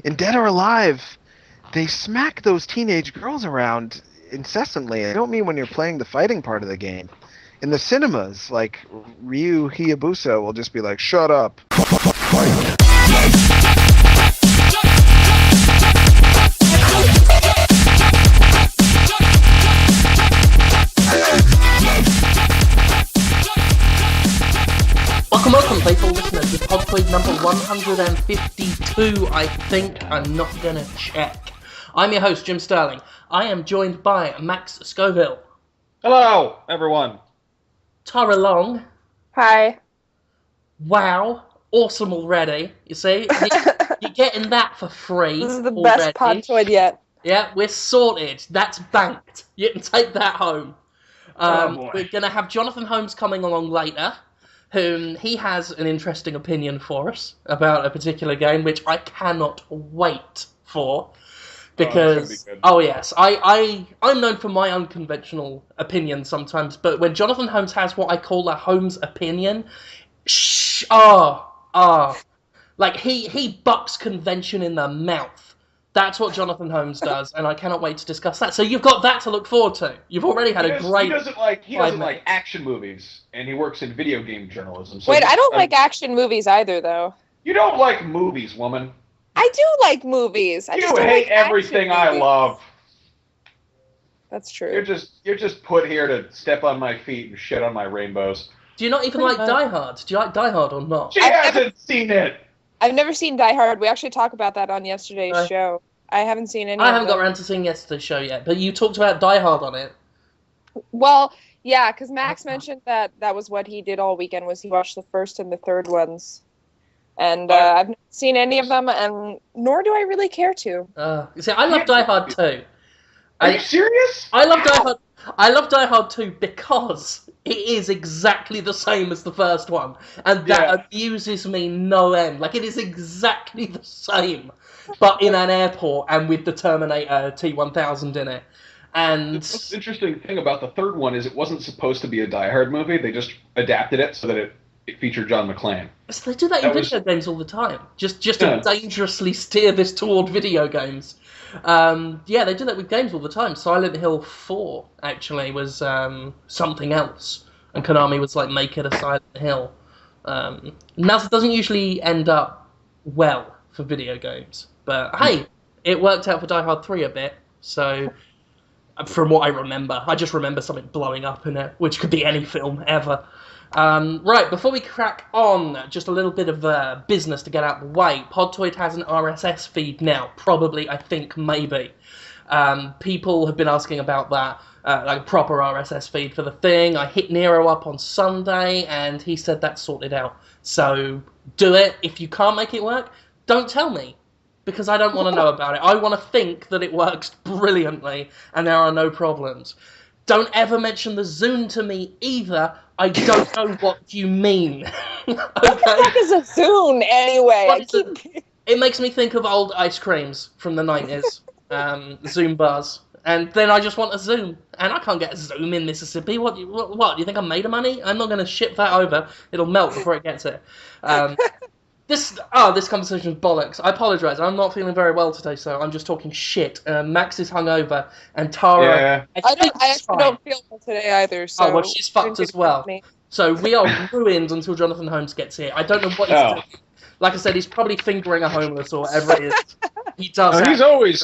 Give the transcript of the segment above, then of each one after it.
in Dead or Alive, they smack those teenage girls around incessantly. I don't mean when you're playing the fighting part of the game. In the cinemas, like, Ryu Hayabusa will just be like, shut up. Welcome, faithful listeners, to Podtoid number 152, I think. I'm not gonna check. I'm your host, Jim Sterling. I am joined by Max Scoville. Hello, everyone. Tara Long. Hi. Wow, awesome already. You see, you're getting that for free. This is the already. best Podtoid yet. Yeah, we're sorted. That's banked. You can take that home. We're going to have Jonathan Holmes coming along later, whom he has an interesting opinion for us about a particular game, which I cannot wait for. Because, yes, I'm known for my unconventional opinions sometimes, but when Jonathan Holmes has what I call a Holmes opinion, like he bucks convention in the mouth. That's what Jonathan Holmes does, and I cannot wait to discuss that. So you've got that to look forward to. You've already had a great... He doesn't like action movies, and he works in video game journalism. So wait, I don't like action movies either, though. You don't like movies, woman. I do like movies. I just don't hate like everything I love. That's true. You're just put here to step on my feet and shit on my rainbows. Do you not even like Die Hard? Do you like Die Hard or not? She hasn't seen it! I've never seen Die Hard. We actually talked about that on yesterday's show. I haven't seen any I haven't got around to seeing yesterday's show yet, but you talked about Die Hard on it. Well, yeah, because Max mentioned that was what he did all weekend, was he watched the first and the third ones. And I've not seen any of them, and nor do I really care to. See, I love Die Hard 2. Are you serious? I love Die Hard. I love Die Hard 2 because it is exactly the same as the first one, and that amuses me no end. Like, it is exactly the same, but in an airport and with the Terminator T-1000 in it. And the interesting thing about the third one is it wasn't supposed to be a Die Hard movie. They just adapted it so that it featured John McClane. So they do that in video games all the time. Just to dangerously steer this toward video games. They do that with games all the time. Silent Hill 4, actually, was something else. And Konami was like, make it a Silent Hill. Now, it doesn't usually end up well for video games. But, hey, it worked out for Die Hard 3 a bit. So, from what I remember, I just remember something blowing up in it, which could be any film ever. Right, before we crack on, just a little bit of business to get out of the way. Podtoid has an RSS feed now, probably, I think, maybe. People have been asking about that, like a proper RSS feed for the thing. I hit Nero up on Sunday, and he said that's sorted out. So, do it. If you can't make it work, don't tell me, because I don't want to know about it. I want to think that it works brilliantly, and there are no problems. Don't ever mention the Zune to me either. I don't know what you mean. Okay? What the heck is a Zune, anyway? It makes me think of old ice creams from the 90s. Zoom bars. And then I just want a Zoom. And I can't get a Zoom in Mississippi. What? You think I'm made of money? I'm not going to ship that over. It'll melt before it gets here. This conversation is bollocks. I apologise. I'm not feeling very well today, so I'm just talking shit. Max is hungover, and Tara... Yeah. I actually don't feel well today either, so... Oh, well, she's fucked as well. So we are ruined until Jonathan Holmes gets here. I don't know what he's doing. Like I said, he's probably fingering a homeless or whatever it is. He does. He's always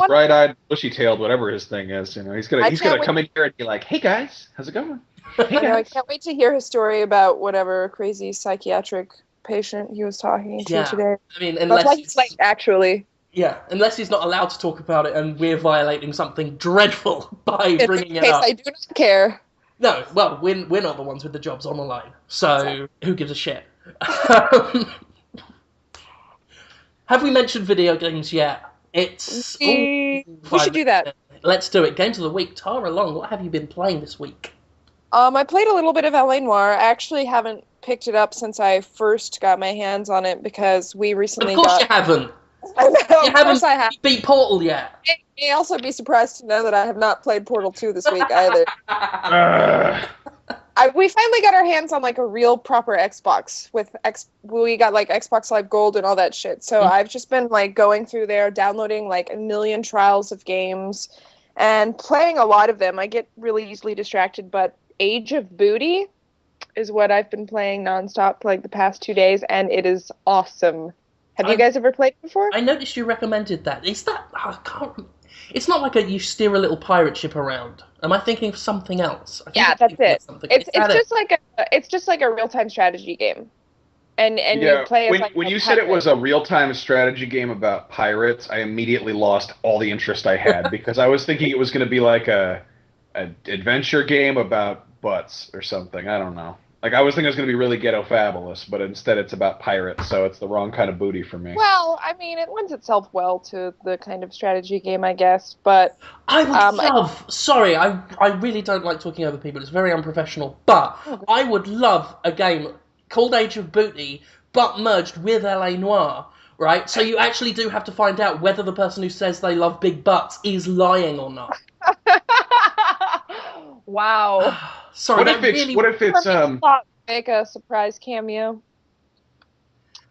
bright-eyed, bushy-tailed, whatever his thing is. You know, he's gonna come in here and be like, "Hey guys, how's it going?" Hey guys. I can't wait to hear his story about whatever crazy psychiatric patient he was talking to today. I mean, that's why he's late, actually. Yeah, unless he's not allowed to talk about it, and we're violating something dreadful by bringing it up. I do not care. No, well, we're not the ones with the jobs on the line, so who gives a shit? Have we mentioned video games yet? We should do that. Let's do it. Games of the week. Tara Long, what have you been playing this week? I played a little bit of L.A. Noire. I actually haven't picked it up since I first got my hands on it, because we recently got... Of course you haven't. I know, of course I have. Beat Portal yet. You may also be surprised to know that I have not played Portal 2 this week either. We finally got our hands on like a real proper Xbox we got like Xbox Live Gold and all that shit. So I've just been like going through there, downloading like a million trials of games and playing a lot of them. I get really easily distracted, but Age of Booty is what I've been playing nonstop for like the past 2 days, and it is awesome. Have you guys ever played it before? I noticed you recommended that. Is that... I can't... It's not like you steer a little pirate ship around. Am I thinking of something else? Yeah, that's it. It's just like a real-time strategy game. And you play as when you said it was a real-time strategy game about pirates, I immediately lost all the interest I had because I was thinking it was going to be like an adventure game about butts or something. I don't know. Like, I was thinking it was going to be really ghetto fabulous, but instead it's about pirates, so it's the wrong kind of booty for me. Well, I mean, it lends itself well to the kind of strategy game, I guess, but... I would love... Sorry, I really don't like talking over people. It's very unprofessional, but I would love a game called Age of Booty, but merged with L.A. Noire, right? So you actually do have to find out whether the person who says they love big butts is lying or not. Wow. Sorry, what if it's make a surprise cameo?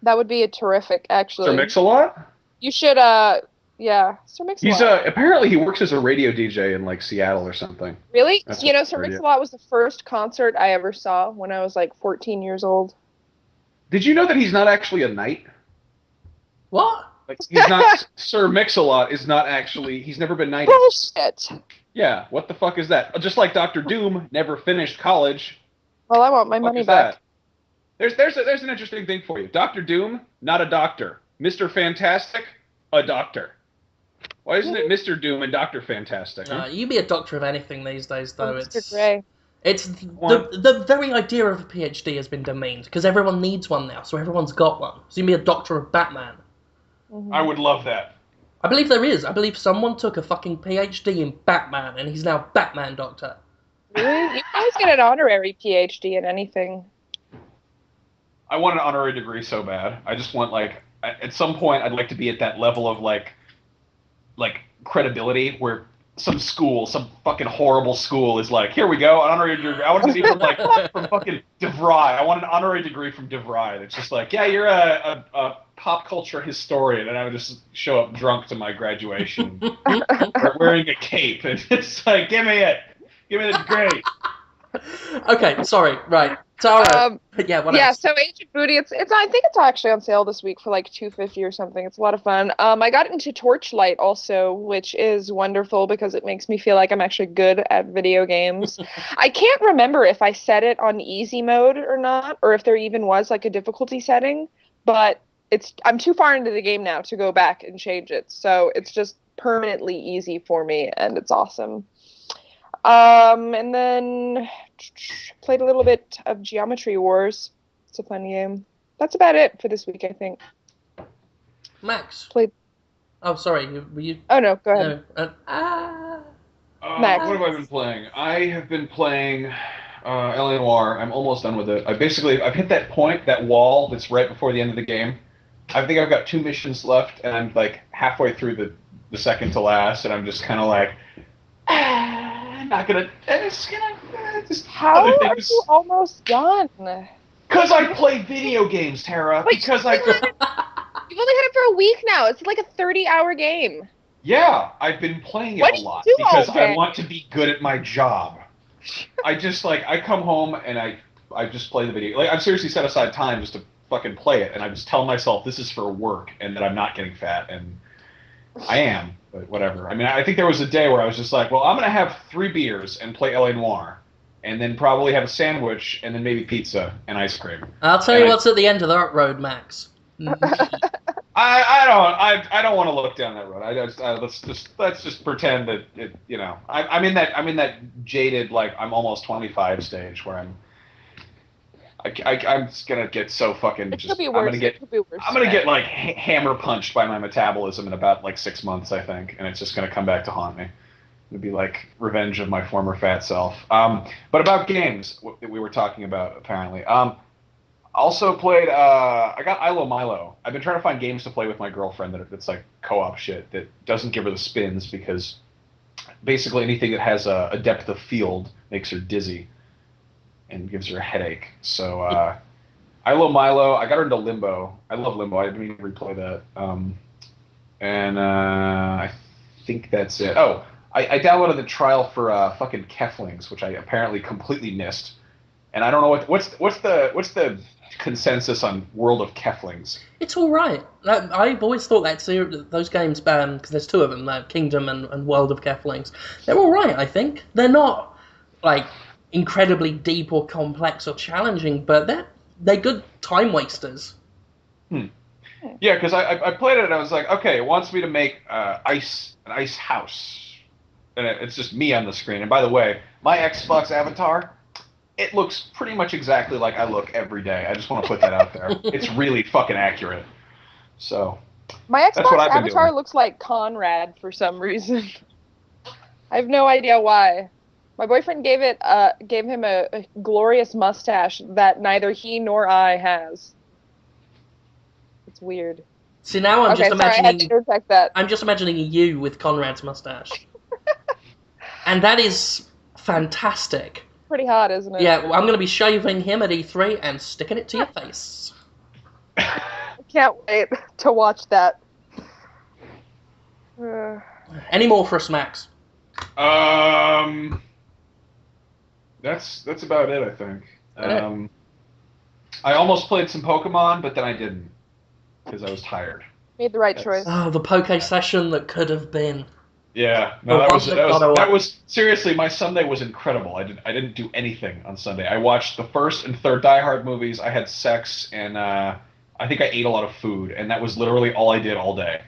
That would be terrific, actually. Sir Mix-a-Lot? You should, yeah, Sir Mix-a-Lot. He's apparently he works as a radio DJ in like Seattle or something. Really? Sir Mix-a-Lot was the first concert I ever saw when I was like 14 years old. Did you know that he's not actually a knight? What? Like, he's not. Sir Mix-a-Lot is not actually. He's never been knighted. Bullshit. Yeah, what the fuck is that? Just like Dr. Doom never finished college. Well, I want my money back. There's an interesting thing for you. Dr. Doom, not a doctor. Mr. Fantastic, a doctor. Why isn't it Mr. Doom and Dr. Fantastic? Huh? You be a doctor of anything these days, though. Mr. Gray. It's the very idea of a PhD has been demeaned because everyone needs one now, so everyone's got one. So you can be a doctor of Batman. Mm-hmm. I would love that. I believe there is. I believe someone took a fucking PhD in Batman, and he's now Batman Doctor. Really? You can always get an honorary PhD in anything. I want an honorary degree so bad. I just want, like, at some point, I'd like to be at that level of, like credibility where some fucking horrible school is like, here we go, an honorary degree. I want to be from fucking DeVry. I want an honorary degree from DeVry. That's just like, yeah, you're a pop culture historian, and I would just show up drunk to my graduation wearing a cape, and it's like, give me the degree. Okay, sorry, right. Tara. Yeah, so Age of Booty, I think it's actually on sale this week for like $2.50 or something. It's a lot of fun. I got into Torchlight also, which is wonderful because it makes me feel like I'm actually good at video games. I can't remember if I set it on easy mode or not, or if there even was like a difficulty setting, but I'm too far into the game now to go back and change it. So it's just permanently easy for me, and it's awesome. And then played a little bit of Geometry Wars. It's a fun game. That's about it for this week, I think. Max. Played. Oh, sorry. Were you? Oh no, go ahead. Max. What have I been playing? I have been playing L.A. Noire. I'm almost done with it. I've hit that point, that wall that's right before the end of the game. I think I've got 2 missions left, and I'm like halfway through the second to last, and I'm just kind of like, I'm not gonna. How are you almost done? Because I play video games, Tara. Wait, you've only had it for a week now. It's like a 30-hour game. Yeah, I've been playing it a lot because I want to be good at my job. I just I come home and I just play the video. Like, I've seriously set aside time just to fucking play it, and I just tell myself this is for work and that I'm not getting fat, and I am. But whatever. I mean, I think there was a day where I was just like, well, I'm going to have 3 beers and play L.A. Noire, and then probably have a sandwich, and then maybe pizza and ice cream. I'll tell you what's at the end of that road, Max. I don't want to look down that road. Let's just pretend that it, I'm in that jaded, like, I'm almost 25 stage where I'm just gonna get so fucking. I'm gonna get like hammer punched by my metabolism in about like 6 months, I think, and it's just gonna come back to haunt me. It'd be like revenge of my former fat self. But about games that we were talking about, apparently. Also played. I got Ilo Milo. I've been trying to find games to play with my girlfriend that's like co-op shit that doesn't give her the spins, because basically anything that has a depth of field makes her dizzy. and gives her a headache. So I love Milo. I got her into Limbo. I love Limbo. I didn't mean to replay that. And I think that's it. Oh, I downloaded the trial for fucking Keflings, which I apparently completely missed. And I don't know what's the consensus on World of Keflings. It's all right. I've always thought those games, because there's two of them, Kingdom and World of Keflings, they're all right. I think they're not like incredibly deep or complex or challenging, but they're good time wasters. Yeah, because I played it and I was like, okay, it wants me to make an ice house, and it's just me on the screen. And by the way, my Xbox avatar, it looks pretty much exactly like I look every day. I just want to put that out there. It's really fucking accurate. So my Xbox avatar looks like Conrad for some reason. I have no idea why. My boyfriend gave him a glorious mustache that neither he nor I has. It's weird. See, now I'm just imagining. I had to interject that. I'm just imagining you with Conrad's mustache, and that is fantastic. Pretty hot, isn't it? Yeah, well, I'm going to be shaving him at E3 and sticking it to your face. I can't wait to watch that. Any more for us, Max? That's about it, I think. I almost played some Pokemon, but then I didn't because I was tired. Made the right choice. Oh, the Poke session that could have been. Yeah, no, that was seriously. My Sunday was incredible. I didn't do anything on Sunday. I watched the first and third Die Hard movies. I had sex, and I think I ate a lot of food, and that was literally all I did all day.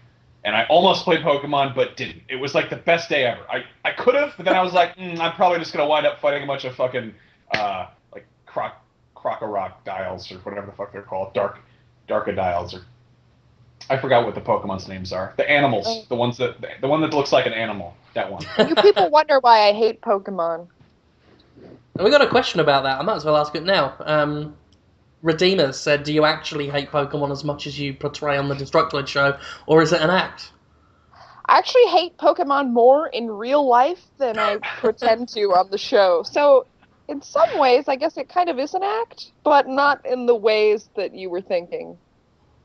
And I almost played Pokemon, but didn't. It was like the best day ever. I could have, but then I was like, I'm probably just gonna wind up fighting a bunch of fucking like Crocodiles or whatever the fuck they're called, Darkadiles, or I forgot what the Pokemon's names are. The animals, the one that looks like an animal. That one. You people wonder why I hate Pokemon. We got a question about that. I might as well ask it now. Redeemer said, do you actually hate Pokemon as much as you portray on the Destructoid show, or is it an act? I actually hate Pokemon more in real life than I pretend to on the show. So, in some ways, I guess it kind of is an act, but not in the ways that you were thinking.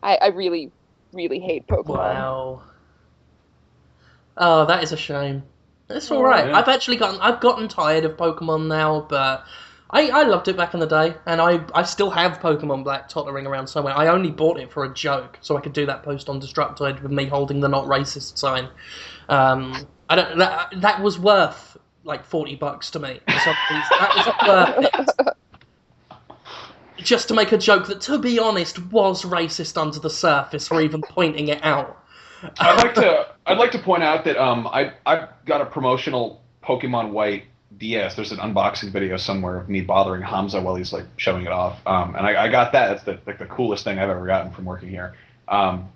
I really, really hate Pokemon. Wow. Oh, that is a shame. It's all right. Yeah. I've gotten tired of Pokemon now, but I loved it back in the day, and I still have Pokemon Black tottering around somewhere. I only bought it for a joke, so I could do that post on Destructoid with me holding the not racist sign. That was worth like $40 to me. That was worth it. Just to make a joke that, to be honest, was racist under the surface, or even pointing it out. I'd like to point out that I've got a promotional Pokemon White DS. There's an unboxing video somewhere of me bothering Hamza while he's like showing it off, and I got that. That's the coolest thing I've ever gotten from working here, and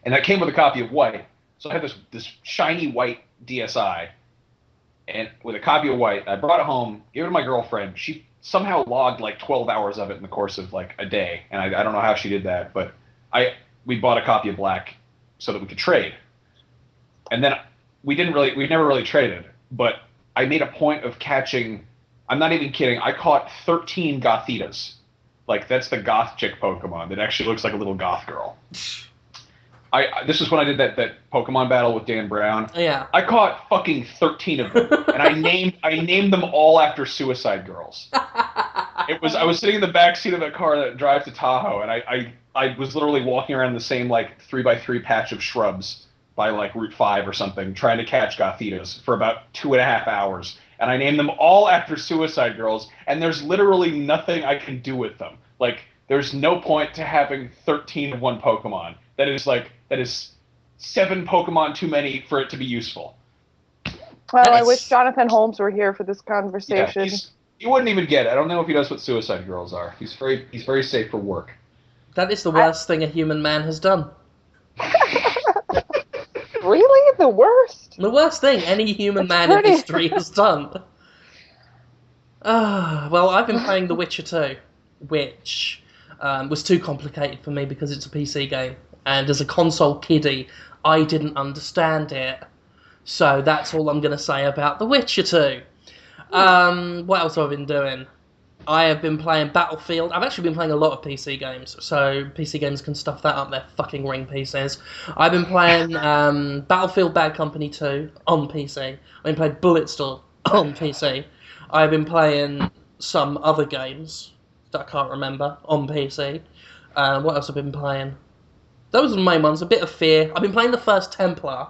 that came with a copy of White. So I had this shiny white DSi, and with a copy of White, I brought it home, gave it to my girlfriend. She somehow logged like 12 hours of it in the course of like a day, and I don't know how she did that, but we bought a copy of Black so that we could trade, and then we never really traded, but I made a point of catching, I'm not even kidding, I caught 13 Gothitas. Like, that's the goth chick Pokemon that actually looks like a little goth girl. This is when I did that Pokemon battle with Dan Brown. Yeah. I caught fucking 13 of them, and I named them all after Suicide Girls. I was sitting in the back seat of a car that drives to Tahoe, and I was literally walking around the same like 3x3 patch of shrubs by like Route 5 or something, trying to catch Gothitas for about 2.5 hours. And I named them all after Suicide Girls, and there's literally nothing I can do with them. Like, there's no point to having 13 of one Pokemon. That is 7 Pokemon too many for it to be useful. Well, I wish Jonathan Holmes were here for this conversation. Yeah, he wouldn't even get it. I don't know if he knows what Suicide Girls are. He's very safe for work. That is the worst thing a human man has done. Really? The worst? The worst thing any human man in history has done. Well, I've been playing The Witcher 2, which was too complicated for me because it's a PC game. And as a console kiddie, I didn't understand it. So that's all I'm going to say about The Witcher 2. What else have I been doing? I have been playing Battlefield. I've actually been playing a lot of PC games, so PC games can stuff that up their fucking ring PCs. I've been playing Battlefield Bad Company 2 on PC. I've been playing Bulletstorm on PC. I've been playing some other games that I can't remember on PC. What else have I been playing? Those are the main ones. A bit of Fear. I've been playing the first Templar,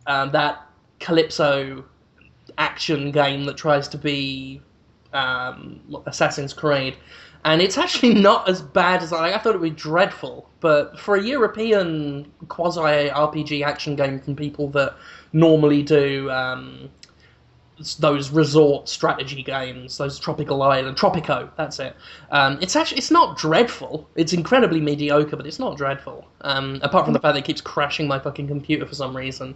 that Calypso action game that tries to be Assassin's Creed, and it's actually not as bad as I thought it would be dreadful. But for a European quasi RPG action game from people that normally do those resort strategy games, those Tropical Island, Tropico, that's it. It's not dreadful. It's incredibly mediocre, but it's not dreadful. Apart from the fact that it keeps crashing my fucking computer for some reason.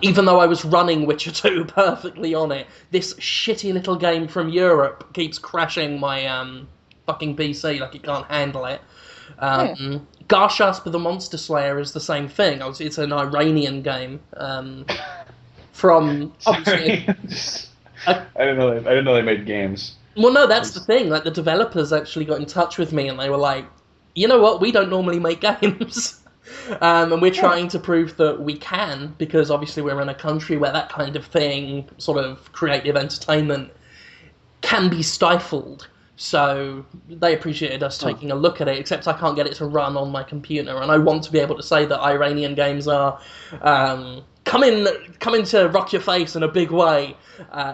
Even though I was running Witcher 2 perfectly on it, this shitty little game from Europe keeps crashing my fucking PC, like it can't handle it. Garshasp the Monster Slayer is the same thing. It's an Iranian game. From obviously, I didn't know they made games. Well, no, that's the thing. Like the developers actually got in touch with me, and they were like, "You know what? We don't normally make games, and we're trying to prove that we can, because obviously we're in a country where that kind of thing, sort of creative entertainment, can be stifled." So they appreciated us taking a look at it, except I can't get it to run on my computer, and I want to be able to say that Iranian games are coming to rock your face in a big way,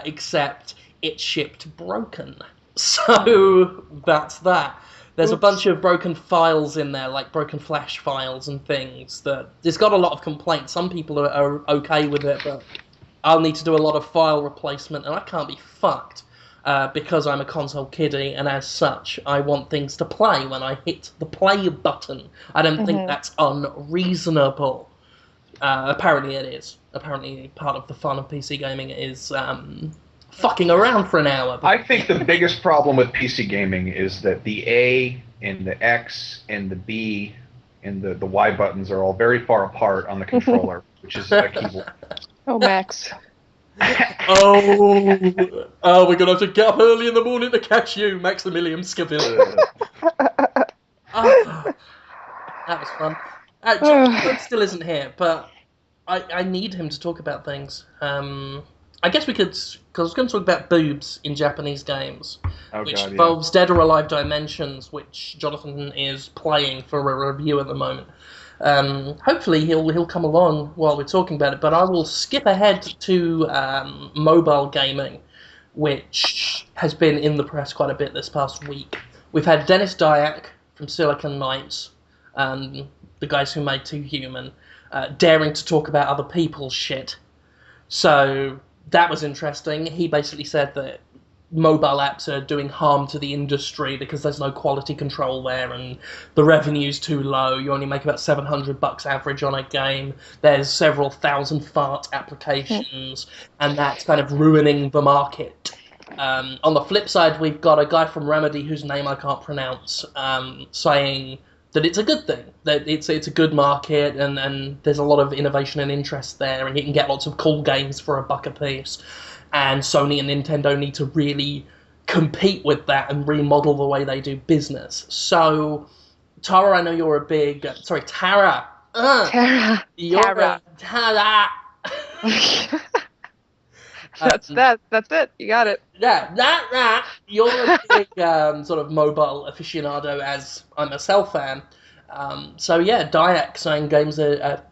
except it's shipped broken. So that's that. There's a bunch of broken files in there, like broken Flash files and things, that it's got a lot of complaints. Some people are okay with it, but I'll need to do a lot of file replacement, and I can't be fucked. Because I'm a console kiddie, and as such, I want things to play when I hit the play button. I don't think that's unreasonable. Apparently it is. Apparently part of the fun of PC gaming is fucking around for an hour. I think the biggest problem with PC gaming is that the A and the X and the B and the Y buttons are all very far apart on the controller, which is a keyboard. Oh, Max. We're gonna have to get up early in the morning to catch you, Maximilian Scoville. That was fun. Jonathan still isn't here, but I need him to talk about things. I guess we could, because I was going to talk about boobs in Japanese games, which involves Dead or Alive Dimensions, which Jonathan is playing for a review at the moment. Hopefully he'll come along while we're talking about it, but I will skip ahead to mobile gaming, which has been in the press quite a bit this past week. We've had Dennis Dyack from Silicon Knights, the guys who made Too Human, daring to talk about other people's shit. So that was interesting. He basically said that mobile apps are doing harm to the industry because there's no quality control there and the revenue's too low. You only make about $700 average on a game. There's several thousand fart applications, and that's kind of ruining the market. On the flip side, we've got a guy from Remedy whose name I can't pronounce, saying that it's a good thing, that it's a good market, and there's a lot of innovation and interest there, and you can get lots of cool games for $1 a piece. And Sony and Nintendo need to really compete with that and remodel the way they do business. So, Tara, I know you're a big... Sorry, Tara. Tara. Tara. That's it. You got it. Yeah, you're a big sort of mobile aficionado, as I myself am. So yeah, Dyack saying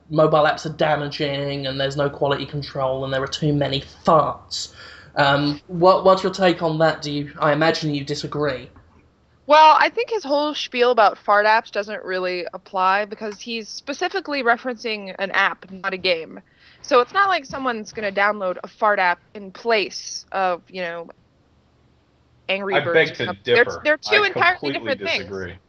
mobile apps are damaging and there's no quality control and there are too many farts. What's your take on that? I imagine you disagree. Well, I think his whole spiel about fart apps doesn't really apply because he's specifically referencing an app, not a game. So it's not like someone's going to download a fart app in place of, Angry Birds. I beg to differ. They're two entirely different disagree. things.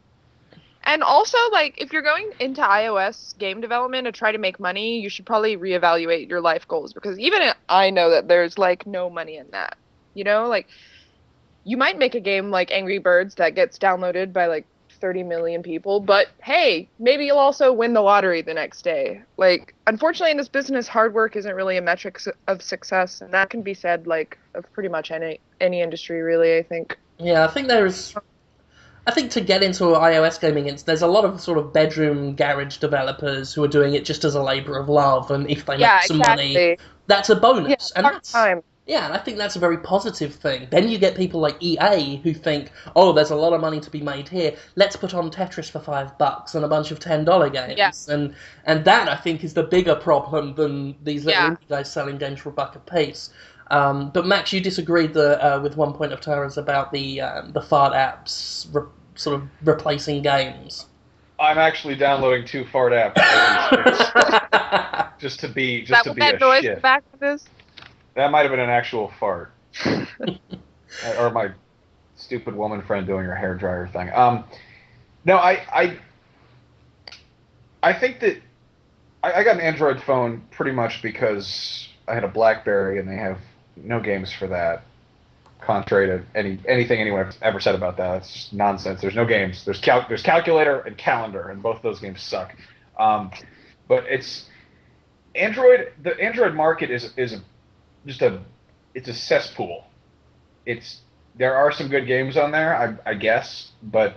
And also, if you're going into iOS game development to try to make money, you should probably reevaluate your life goals, because even I know that there's, no money in that. You might make a game like Angry Birds that gets downloaded by, 30 million people, but hey, maybe you'll also win the lottery the next day. Unfortunately in this business, hard work isn't really a metric of success, and that can be said, of pretty much any industry, really, I think. Yeah, I think to get into iOS gaming, there's a lot of sort of bedroom garage developers who are doing it just as a labour of love, and if they make some money, that's a bonus. Yeah, part-time. Yeah, and I think that's a very positive thing. Then you get people like EA who think, oh, there's a lot of money to be made here. Let's put on Tetris for $5 and a bunch of $10 games. Yeah. And that, I think, is the bigger problem than these little indie guys selling games for $1 a piece. But Max, you disagreed with one point of Tara's about the fart apps sort of replacing games. I'm actually downloading 2 fart apps just to be a noise shit. Back of this? That might have been an actual fart, or my stupid woman friend doing her hairdryer thing. No, I think that I got an Android phone pretty much because I had a BlackBerry and they have no games for that. Contrary to anything anyone's ever said about that, it's just nonsense. There's no games. There's Calculator and Calendar, and both of those games suck. But it's Android. The Android market is it's a cesspool. There are some good games on there, I guess, but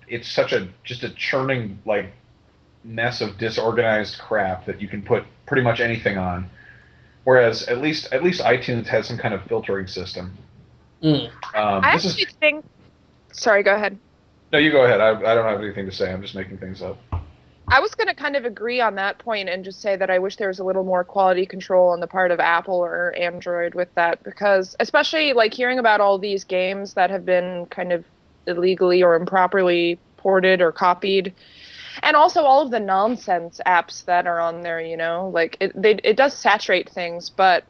it's such just a churning like mess of disorganized crap that you can put pretty much anything on. Whereas at least iTunes has some kind of filtering system. Mm. I actually think. Sorry, go ahead. No, you go ahead. I don't have anything to say. I'm just making things up. I was going to kind of agree on that point and just say that I wish there was a little more quality control on the part of Apple or Android with that, because especially like hearing about all these games that have been kind of illegally or improperly ported or copied, and also all of the nonsense apps that are on there, like it does saturate things, but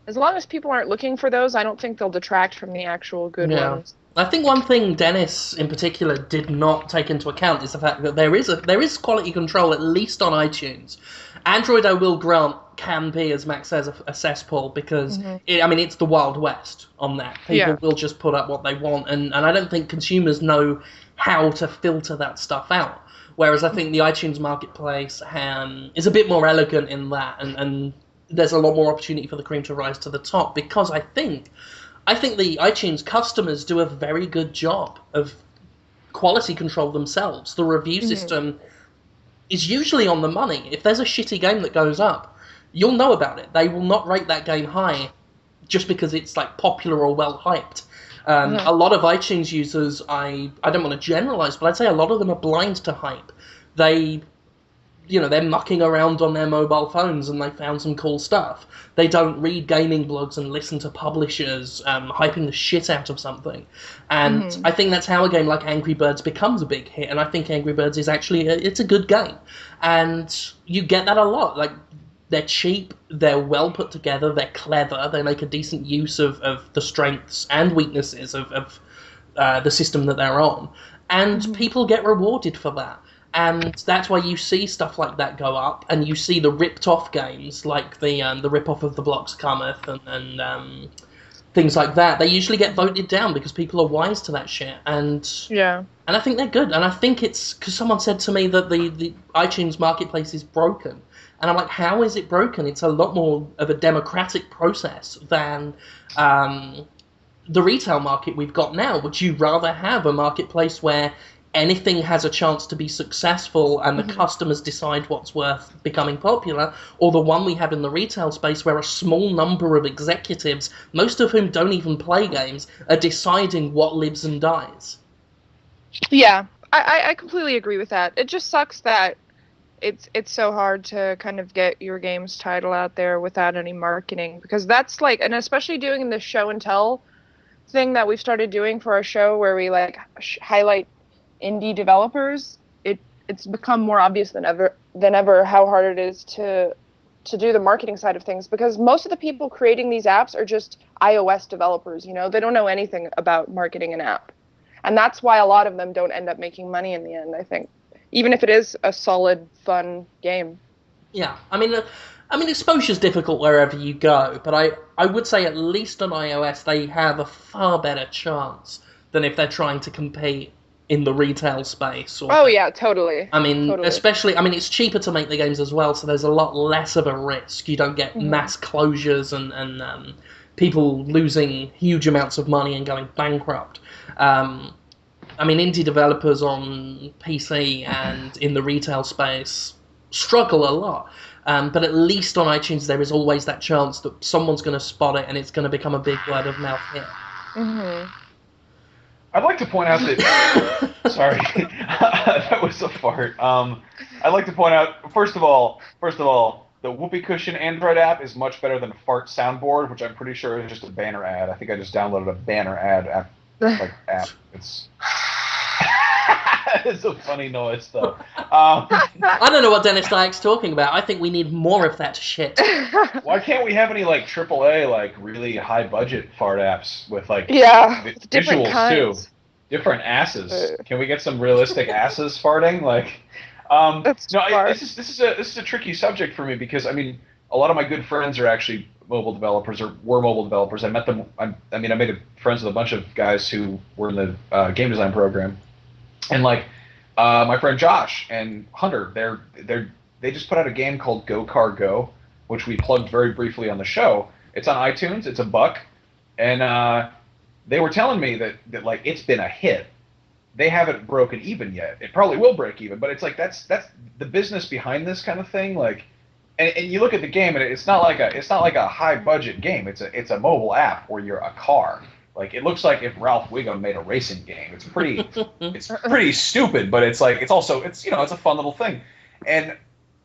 as long as people aren't looking for those, I don't think they'll detract from the actual good ones. I think one thing Dennis, in particular, did not take into account is the fact that there is quality control, at least on iTunes. Android, I will grant, can be, as Max says, a cesspool, because, it's the Wild West on that. People will just put up what they want, and I don't think consumers know how to filter that stuff out. Whereas I think the iTunes marketplace is a bit more elegant in that, and there's a lot more opportunity for the cream to rise to the top, because I think the iTunes customers do a very good job of quality control themselves. The review system is usually on the money. If there's a shitty game that goes up, you'll know about it. They will not rate that game high just because it's like popular or well hyped. A lot of iTunes users, I don't want to generalize, but I'd say a lot of them are blind to hype. They're mucking around on their mobile phones and they found some cool stuff. They don't read gaming blogs and listen to publishers hyping the shit out of something. And I think that's how a game like Angry Birds becomes a big hit. And I think Angry Birds is actually, it's a good game. And you get that a lot. Like, they're cheap, they're well put together, they're clever, they make a decent use of the strengths and weaknesses of the system that they're on. And people get rewarded for that. And that's why you see stuff like that go up, and you see the ripped-off games, like the rip-off of The Blocks Cometh and things like that. They usually get voted down because people are wise to that shit. And I think they're good. And I think it's because someone said to me that the iTunes marketplace is broken. And I'm like, how is it broken? It's a lot more of a democratic process than the retail market we've got now. Would you rather have a marketplace where anything has a chance to be successful and the customers decide what's worth becoming popular, or the one we have in the retail space where a small number of executives, most of whom don't even play games, are deciding what lives and dies? Yeah, I completely agree with that. It just sucks that it's so hard to kind of get your game's title out there without any marketing, because that's like, and especially doing the show and tell thing that we've started doing for our show where we like highlight indie developers, it's become more obvious than ever how hard it is to do the marketing side of things, because most of the people creating these apps are just iOS developers. They don't know anything about marketing an app, and that's why a lot of them don't end up making money in the end, I think, even if it is a solid, fun game. Yeah, I mean exposure's difficult wherever you go, but I would say at least on iOS they have a far better chance than if they're trying to compete in the retail space. Yeah, totally. Especially, it's cheaper to make the games as well, so there's a lot less of a risk. You don't get mass closures and people losing huge amounts of money and going bankrupt. I mean, indie developers on PC and in the retail space struggle a lot. But at least on iTunes, there is always that chance that someone's going to spot it and it's going to become a big word of mouth hit. Mm-hmm. I'd like to point out that... sorry, that was a fart. I'd like to point out, first of all, the Whoopee Cushion Android app is much better than Fart Soundboard, which I'm pretty sure is just a banner ad. I think I just downloaded a banner ad app. It's... It's a funny noise, though. I don't know what Dennis Dyke's talking about. I think we need more of that shit. Why can't we have any, like, AAA, like, really high-budget fart apps with, like, different visuals, kinds. too? Different asses. Can we get some realistic asses farting? Like, this is a tricky subject for me because, I mean, a lot of my good friends are actually mobile developers or were mobile developers. I met them. I made friends with a bunch of guys who were in the game design program, and like my friend Josh and Hunter, they just put out a game called Go Car Go, which we plugged very briefly on the show. It's on iTunes. It's a buck, and they were telling me that like it's been a hit. They haven't broken even yet. It probably will break even, but it's like that's the business behind this kind of thing. Like, and you look at the game, and it's not like a high budget game. It's a mobile app where you're a car. Like, it looks like if Ralph Wiggum made a racing game. It's pretty stupid, but it's a fun little thing, and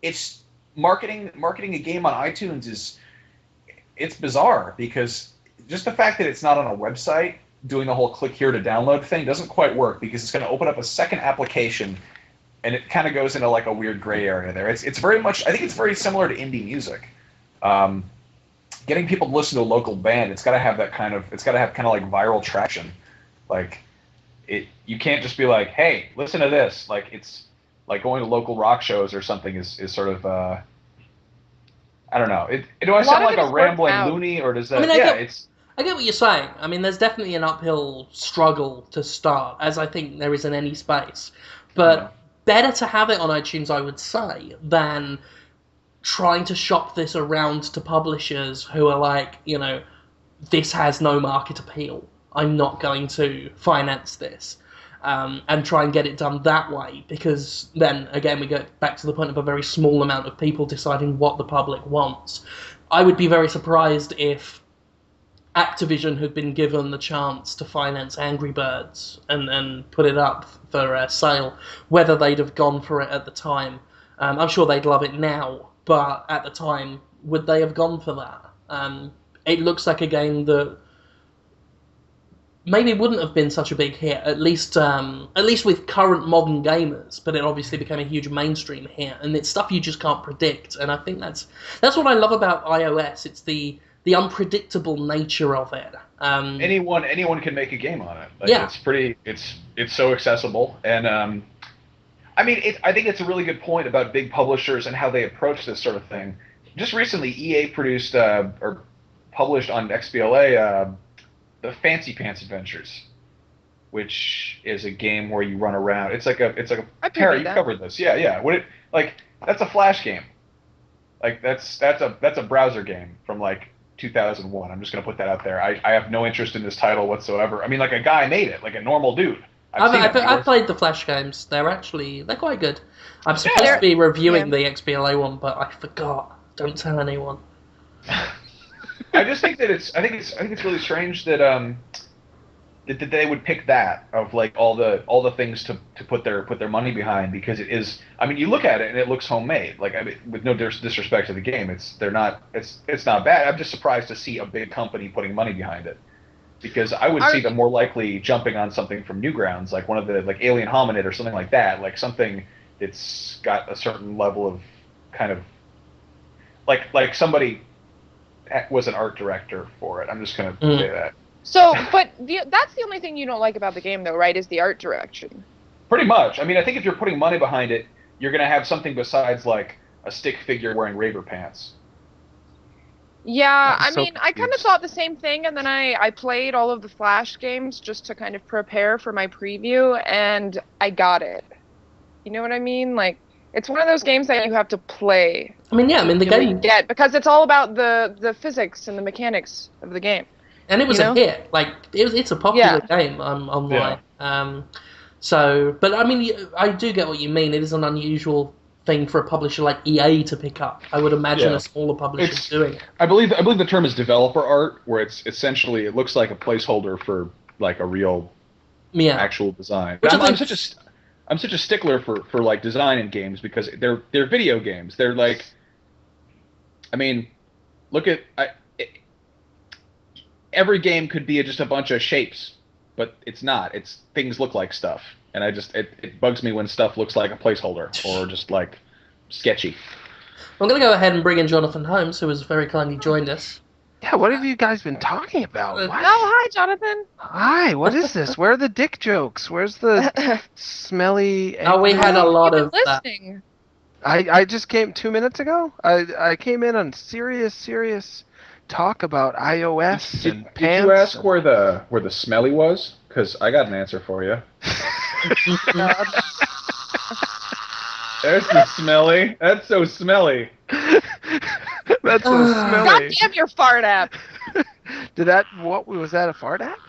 it's marketing a game on iTunes it's bizarre because just the fact that it's not on a website doing the whole click here to download thing doesn't quite work because it's going to open up a second application, and it kind of goes into like a weird gray area there. It's very much, I think it's very similar to indie music. Getting people to listen to a local band, it's got to have kind of like viral traction. Like, you can't just be like, hey, listen to this. Like, it's like going to local rock shows or something is sort of I don't know. Do I sound like a rambling loony, or does that? I get what you're saying. I mean, there's definitely an uphill struggle to start, as I think there is in any space. But better to have it on iTunes, I would say, than trying to shop this around to publishers who are like, this has no market appeal. I'm not going to finance this. And try and get it done that way, because then, again, we go back to the point of a very small amount of people deciding what the public wants. I would be very surprised if Activision had been given the chance to finance Angry Birds and put it up for sale, whether they'd have gone for it at the time. I'm sure they'd love it now, but at the time, would they have gone for that? It looks like a game that maybe wouldn't have been such a big hit, at least with current modern gamers, but it obviously became a huge mainstream hit, and it's stuff you just can't predict, and I think that's what I love about iOS. It's the unpredictable nature of it. Anyone can make a game on it. Like, yeah. It's so accessible, and I think it's a really good point about big publishers and how they approach this sort of thing. Just recently, EA produced or published on XBLA the Fancy Pants Adventures, which is a game where you run around. It's like a Tara, you covered this. Yeah. That's a Flash game. Like that's a browser game from like 2001. I'm just gonna put that out there. I have no interest in this title whatsoever. I mean, like, a guy made it, like a normal dude. I've played the Flash games. They're quite good. I'm supposed to be reviewing the XBLA one, but I forgot. Don't tell anyone. I just think that I think it's really strange that that they would pick that of like all the things to put their money behind, because it is. I mean, you look at it and it looks homemade. Like, I mean, with no disrespect to the game, it's not bad. I'm just surprised to see a big company putting money behind it, because I would see them more likely jumping on something from Newgrounds, like one of the, like, Alien Hominid or something like that, like something that's got a certain level of kind of like somebody was an art director for it. I'm just going to say that. So, but that's the only thing you don't like about the game, though, right, is the art direction? Pretty much. I mean, I think if you're putting money behind it, you're going to have something besides, like, a stick figure wearing Raver pants. Yeah, I mean, I kind of thought the same thing, and then I played all of the Flash games just to kind of prepare for my preview, and I got it. You know what I mean? Like, It's one of those games that you have to play. I mean, yeah, the game because it's all about the physics and the mechanics of the game. And it was a hit. Like, it's a popular game online. Yeah. But I mean, I do get what you mean. It is an unusual thing for a publisher like EA to pick up. I would imagine a smaller publisher doing it. I believe the term is developer art, where it's essentially it looks like a placeholder for like a real actual design. I'm such a stickler for like design in games because they're video games. They're like, I mean, look at every game could be just a bunch of shapes, but it's not. It's things look like stuff, and it bugs me when stuff looks like a placeholder or just like sketchy. I'm going to go ahead and bring in Jonathan Holmes, who has very kindly joined us. Yeah, what have you guys been talking about? Hi, Jonathan. Hi, what is this? Where are the dick jokes? Where's the smelly... we had a lot of listening. I just came 2 minutes ago. I came in on serious talk about iOS and pants. Did you ask where the smelly was? Because I got an answer for you. There's the smelly. That's so smelly. That's so smelly. God damn your fart app. What was that, a fart app?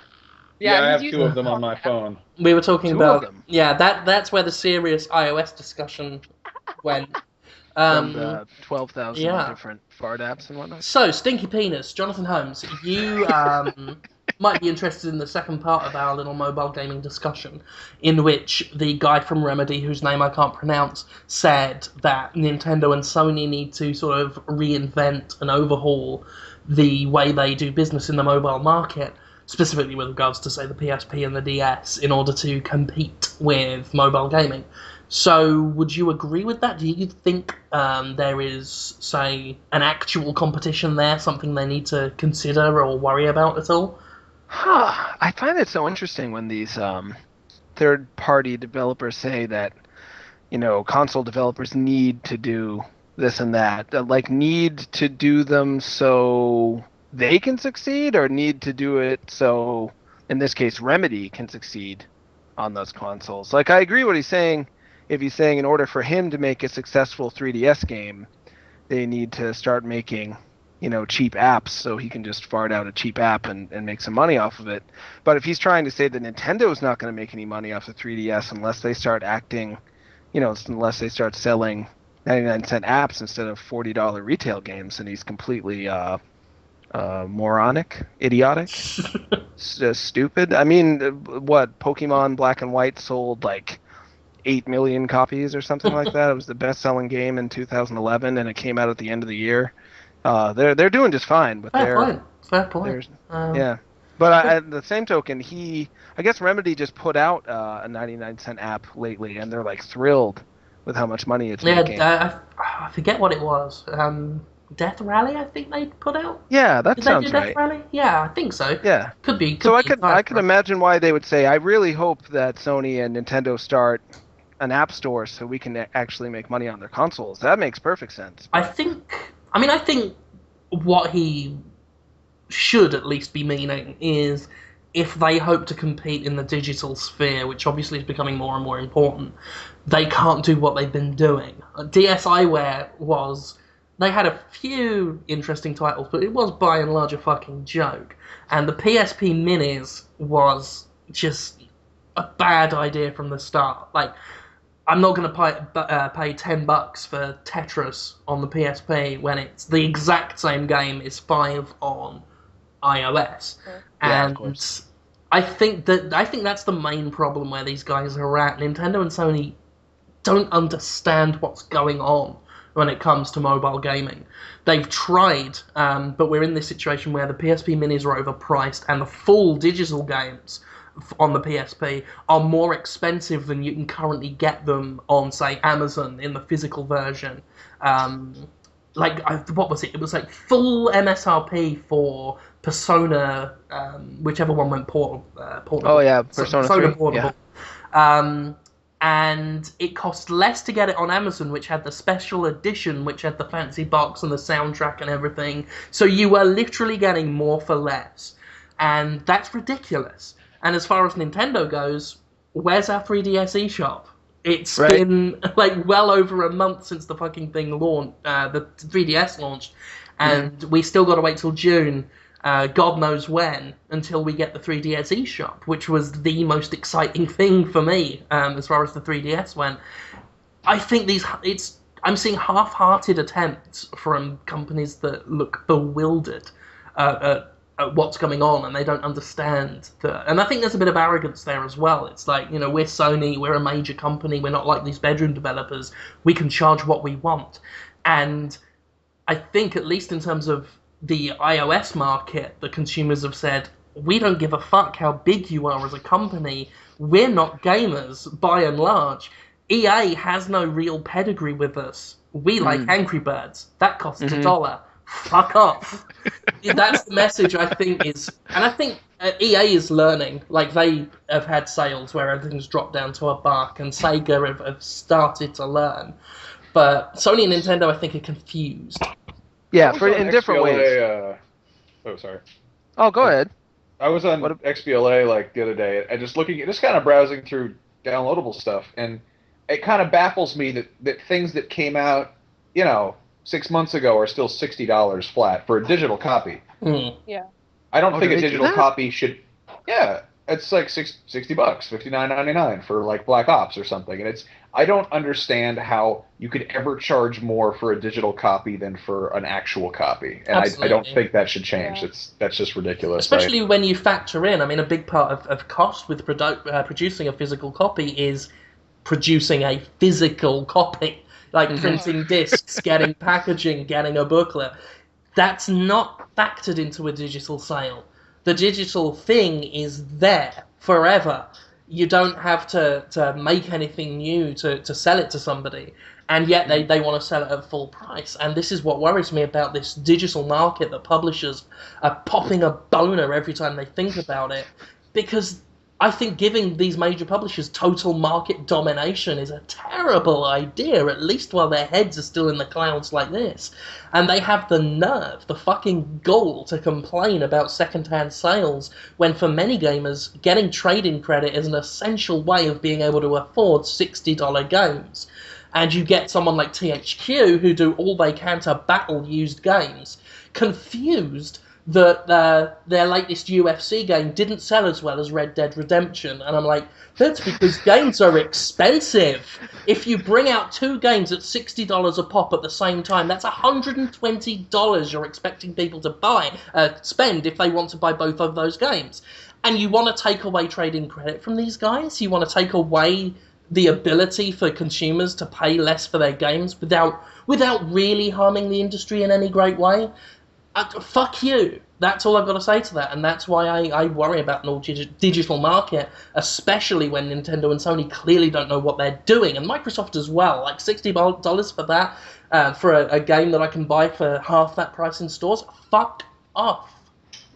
Yeah, I have two of them on my phone. We were talking about them. Yeah, that's where the serious iOS discussion went. From 12,000 different fart apps and whatnot. So, Stinky Penis, Jonathan Holmes, you might be interested in the second part of our little mobile gaming discussion, in which the guy from Remedy, whose name I can't pronounce, said that Nintendo and Sony need to sort of reinvent and overhaul the way they do business in the mobile market, specifically with regards to, say, the PSP and the DS, in order to compete with mobile gaming. So, would you agree with that? Do you think there is, say, an actual competition there, something they need to consider or worry about at all? I find it so interesting when these third-party developers say that, console developers need to do this and that. Need to do them so they can succeed, or need to do it so, in this case, Remedy can succeed on those consoles. I agree what he's saying. If he's saying in order for him to make a successful 3DS game, they need to start making, cheap apps so he can just fart out a cheap app and make some money off of it. But if he's trying to say that Nintendo's not going to make any money off the 3DS unless they start acting, unless they start selling 99-cent apps instead of $40 retail games, then he's completely moronic, idiotic, stupid. I mean, what, Pokemon Black and White sold 8 million copies or something like that. It was the best-selling game in 2011, and it came out at the end of the year. They're doing just fine, but fair point. Yeah, but at the same token, I guess Remedy just put out a 99-cent app lately, and they're thrilled with how much money it's making. I forget what it was. Death Rally, I think they put out. Yeah, that sounds right. Death Rally? Yeah, I think so. Yeah, could be. So I could imagine why they would say, I really hope that Sony and Nintendo start an app store so we can actually make money on their consoles. That makes perfect sense. I think what he should at least be meaning is if they hope to compete in the digital sphere, which obviously is becoming more and more important, they can't do what they've been doing. DSiWare they had a few interesting titles, but it was by and large a fucking joke. And the PSP Minis was just a bad idea from the start. I'm not going to pay $10 for Tetris on the PSP when it's the exact same game as 5 on iOS. Yeah, and I think that's the main problem where these guys are at. Nintendo and Sony don't understand what's going on when it comes to mobile gaming. They've tried, but we're in this situation where the PSP Minis are overpriced and the full digital games on the PSP are more expensive than you can currently get them on, say, Amazon in the physical version. What was it? It was full MSRP for Persona, whichever one went portable. Oh yeah, Persona 3. Portable. Yeah. And it cost less to get it on Amazon, which had the special edition, which had the fancy box and the soundtrack and everything. So you were literally getting more for less. And that's ridiculous. And as far as Nintendo goes, where's our 3DS eShop? It's been like well over a month since the fucking thing launched, the 3DS launched, and we still got to wait till June, God knows when, until we get the 3DS eShop, which was the most exciting thing for me as far as the 3DS went. I think I'm seeing half-hearted attempts from companies that look bewildered at what's going on, and they don't understand that. And I think there's a bit of arrogance there as well. It's like, we're Sony, we're a major company, we're not like these bedroom developers. We can charge what we want. And I think, at least in terms of the iOS market, the consumers have said, we don't give a fuck how big you are as a company. We're not gamers, by and large. EA has no real pedigree with us. We like Angry Birds. That costs $1. Fuck off. That's the message, I think, is... And I think EA is learning. Like, they have had sales where everything's dropped down to $1, and Sega have started to learn. But Sony and Nintendo, I think, are confused. Yeah, in different ways. Sorry. Oh, go ahead. I was on XBLA, like, the other day, and just kind of browsing through downloadable stuff, and it kind of baffles me that things that came out, 6 months ago are still $60 flat for a digital copy. Yeah. I don't think a digital copy should... Yeah, it's like $60, $59.99 for like Black Ops or something. And I don't understand how you could ever charge more for a digital copy than for an actual copy. And I don't think that should change. Yeah. That's just ridiculous. Especially when you factor in, a big part of cost with producing a physical copy is producing a physical copy. Like printing discs, getting packaging, getting a booklet. That's not factored into a digital sale. The digital thing is there forever. You don't have to make anything new to sell it to somebody. And yet they want to sell it at full price. And this is what worries me about this digital market, that publishers are popping a boner every time they think about it. Because I think giving these major publishers total market domination is a terrible idea, at least while their heads are still in the clouds like this. And they have the nerve, the fucking gall, to complain about second-hand sales, when for many gamers, getting trade-in credit is an essential way of being able to afford $60 games. And you get someone like THQ, who do all they can to battle used games, confused that their latest UFC game didn't sell as well as Red Dead Redemption. And I'm like, that's because games are expensive. If you bring out two games at $60 a pop at the same time, that's $120 you're expecting people to spend if they want to buy both of those games. And you want to take away trading credit from these guys? You want to take away the ability for consumers to pay less for their games without really harming the industry in any great way? Fuck you. That's all I've got to say to that, and that's why I worry about an all-digital market, especially when Nintendo and Sony clearly don't know what they're doing, and Microsoft as well. Like $60 for that, for a game that I can buy for half that price in stores? Fuck off.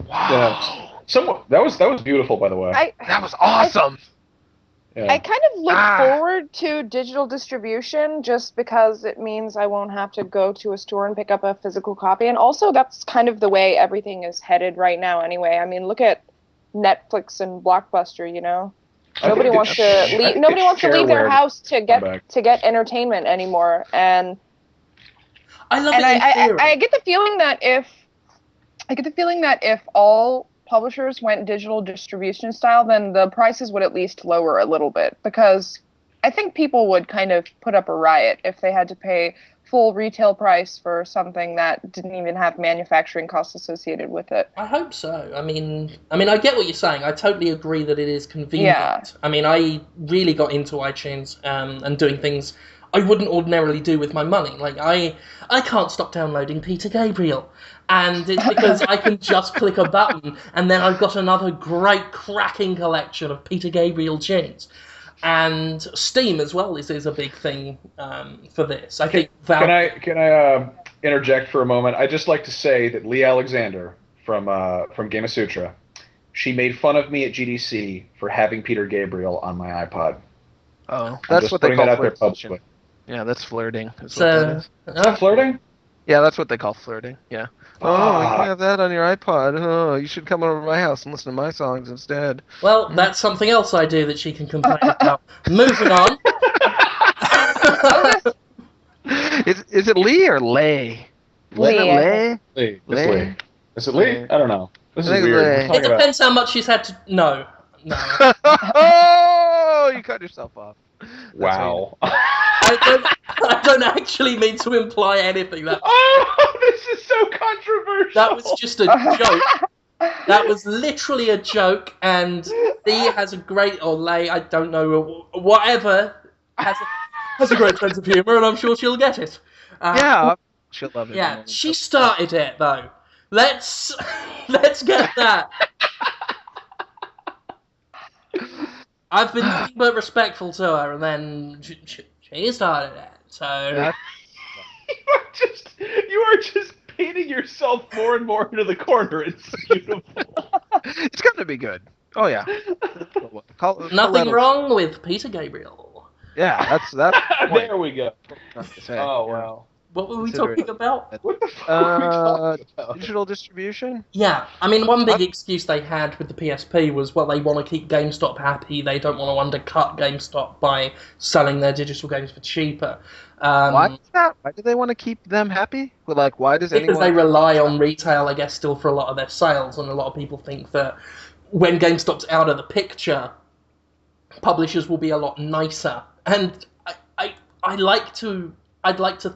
Wow. Yeah. That was beautiful, by the way. That was awesome. Yeah. I kind of look forward to digital distribution just because it means I won't have to go to a store and pick up a physical copy. And also, that's kind of the way everything is headed right now anyway. I mean, look at Netflix and Blockbuster, Nobody wants to leave their house to get entertainment anymore. And I love it in theory. I get the feeling that if all publishers went digital distribution style, then the prices would at least lower a little bit, because I think people would kind of put up a riot if they had to pay full retail price for something that didn't even have manufacturing costs associated with it. I hope so. I mean, I get what you're saying. I totally agree that it is convenient. Yeah. I mean, I really got into iTunes and doing things I wouldn't ordinarily do with my money. Like, I can't stop downloading Peter Gabriel. And it's because I can just click a button, and then I've got another great cracking collection of Peter Gabriel tunes. And Steam as well is a big thing for this. I think Can I interject for a moment? I'd just like to say that Lee Alexander from Game of Sutra, she made fun of me at GDC for having Peter Gabriel on my iPod. Oh, that's what they call flirting. Yeah, that's flirting. Is that flirting? Yeah, that's what they call flirting. Yeah. Oh, you can have that on your iPod. Oh, you should come over to my house and listen to my songs instead. Well, that's something else I do that she can complain about. Moving on. Is it Lee or Lay? Lee. Lee. It's Lee. Is it Lee? I don't know. This is I think it's weird. Lee. It depends how much she's had to. No. Oh, you cut yourself off. Wow. I don't actually mean to imply anything. Oh, this is so controversial. That was just a joke. That was literally a joke, and Lee has a great, or Lay, I don't know, whatever, has a great sense of humour, and I'm sure she'll get it. Yeah, she'll love it. Yeah, she started it though. Let's get that. I've been nothing but respectful to her, and then she started it. So you are just painting yourself more and more into the corner. It's beautiful. It's gonna be good. Oh yeah. Nothing wrong with Peter Gabriel. Yeah, that's there we go. Oh wow. What were we talking about? What the fuck are we talking about? Digital distribution? Yeah, I mean, one big excuse they had with the PSP was, well, they want to keep GameStop happy. They don't want to undercut GameStop by selling their digital games for cheaper. Why is that? Why do they want to keep them happy? Well, like, why does anyone... Because they rely on retail, I guess, still for a lot of their sales, and a lot of people think that when GameStop's out of the picture, publishers will be a lot nicer. And I'd like to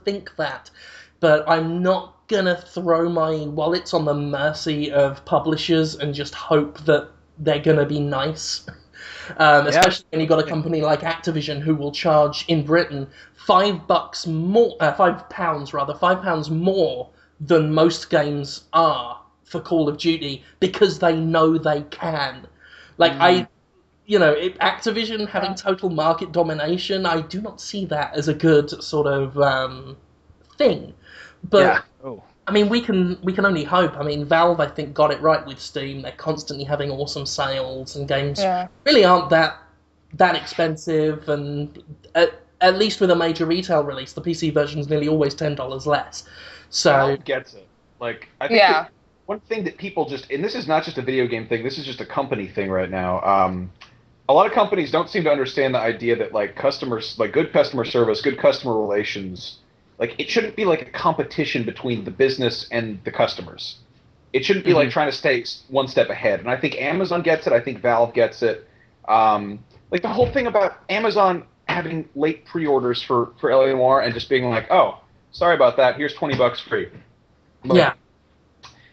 think that, but I'm not gonna throw my wallets on the mercy of publishers and just hope that they're gonna be nice. Especially when you've got a company like Activision who will charge in Britain £5 more than most games are for Call of Duty because they know they can. Like Activision having total market domination, I do not see that as a good sort of thing. But I mean, we can only hope. I mean, Valve, I think, got it right with Steam. They're constantly having awesome sales, and games really aren't that expensive. And at least with a major retail release, the PC version is nearly always $10 less. So Valve gets it. Like, I think one thing that people just, and this is not just a video game thing, this is just a company thing right now. A lot of companies don't seem to understand the idea that like customers, like good customer service, good customer relations, like it shouldn't be like a competition between the business and the customers. It shouldn't be like trying to stay one step ahead. And I think Amazon gets it. I think Valve gets it. Like the whole thing about Amazon having late pre-orders for L.A. Noire and just being like, oh, sorry about that. Here's $20 free. Like,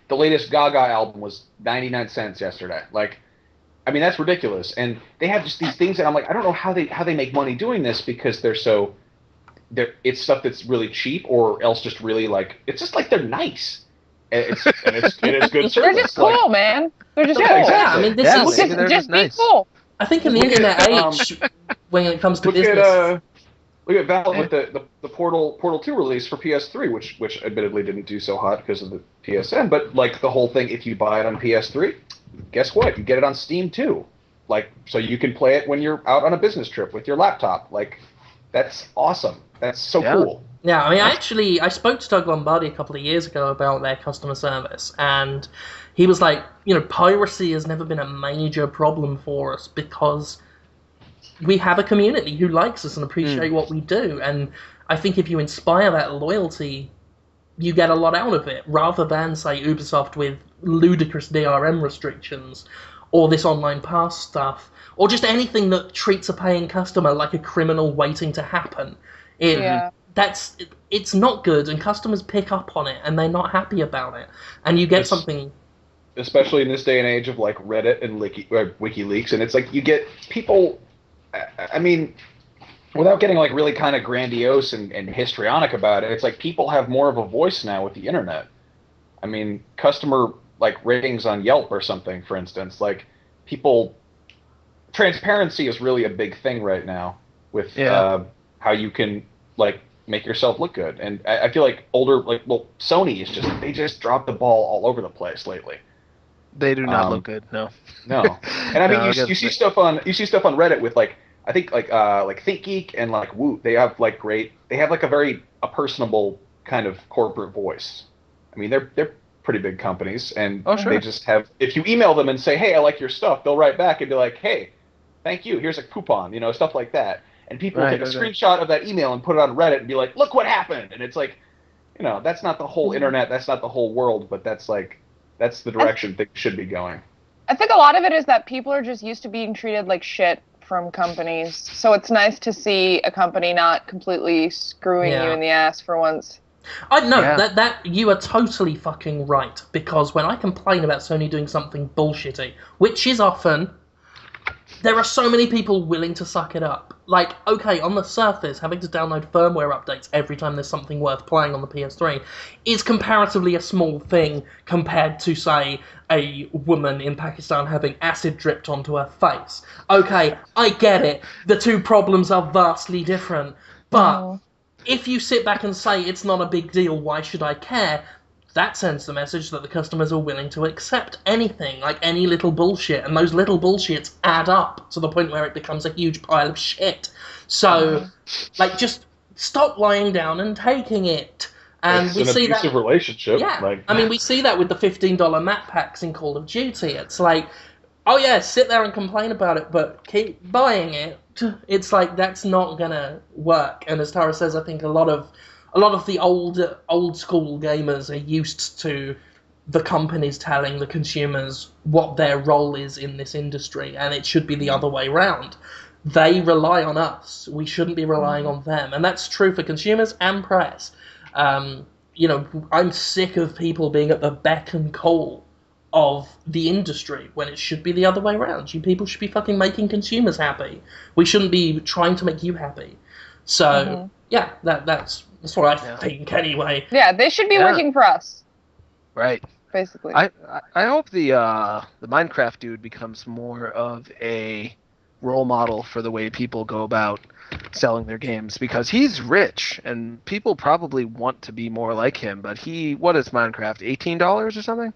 the latest Gaga album was 99 cents yesterday. Like, I mean, that's ridiculous. And they have just these things that I'm like, I don't know how they make money doing this because it's stuff that's really cheap or else just really like, it's just like they're nice. It is good service. They're just cool, man. They're just cool. Exactly. I mean, this is just nice. be cool. I think in the internet age, when it comes to business... Look at Valve with the Portal 2 release for PS3, which admittedly didn't do so hot because of the PSN, but like the whole thing, if you buy it on PS3, guess what? You get it on Steam too. Like, so you can play it when you're out on a business trip with your laptop. Like, that's awesome. That's so cool. Yeah, I mean, I spoke to Doug Lombardi a couple of years ago about their customer service, and he was like, piracy has never been a major problem for us because we have a community who likes us and appreciate what we do. And I think if you inspire that loyalty, you get a lot out of it, rather than, say, Ubisoft with ludicrous DRM restrictions, or this online pass stuff, or just anything that treats a paying customer like a criminal waiting to happen. It's not good, and customers pick up on it, and they're not happy about it. And you get something... Especially in this day and age of, like, Reddit and WikiLeaks, and it's like, you get people... I mean, without getting like really kind of grandiose and histrionic about it, it's like people have more of a voice now with the internet. I mean, customer like ratings on Yelp or something, for instance, like transparency is really a big thing right now with how you can like make yourself look good. And I feel like Sony is they just dropped the ball all over the place lately. They do not look good. No. And I mean, you see stuff on Reddit with like, I think like ThinkGeek and like Woot. They have like a very personable kind of corporate voice. I mean, they're pretty big companies, and they just have. If you email them and say, "Hey, I like your stuff," they'll write back and be like, "Hey, thank you. Here's a coupon," stuff like that. and people will take a screenshot of that email and put it on Reddit and be like, look what happened, and it's like, that's not the whole internet, that's not the whole world, but that's the direction things should be going. I think a lot of it is that people are just used to being treated like shit from companies, so it's nice to see a company not completely screwing you in the ass for once. I know that you are totally fucking right, because when I complain about Sony doing something bullshitty, which is often, there are so many people willing to suck it up. Like, okay, on the surface, having to download firmware updates every time there's something worth playing on the PS3 is comparatively a small thing compared to, say, a woman in Pakistan having acid dripped onto her face. Okay, I get it. The two problems are vastly different. But if you sit back and say it's not a big deal, why should I care? That sends the message that the customers are willing to accept anything, like any little bullshit, and those little bullshits add up to the point where it becomes a huge pile of shit. So, just stop lying down and taking it. And it's an abusive relationship. Yeah, we see that with the $15 map packs in Call of Duty. It's like, oh yeah, sit there and complain about it, but keep buying it. It's like, that's not gonna work. And as Tara says, I think a lot of the old school gamers are used to the companies telling the consumers what their role is in this industry, and it should be the other way round. They rely on us. We shouldn't be relying on them. And that's true for consumers and press. I'm sick of people being at the beck and call of the industry when it should be the other way around. You people should be fucking making consumers happy. We shouldn't be trying to make you happy. So, that's what I think anyway. Yeah, they should be working for us. Right. Basically. I hope the Minecraft dude becomes more of a role model for the way people go about selling their games, because he's rich and people probably want to be more like him, but what is Minecraft, $18 or something?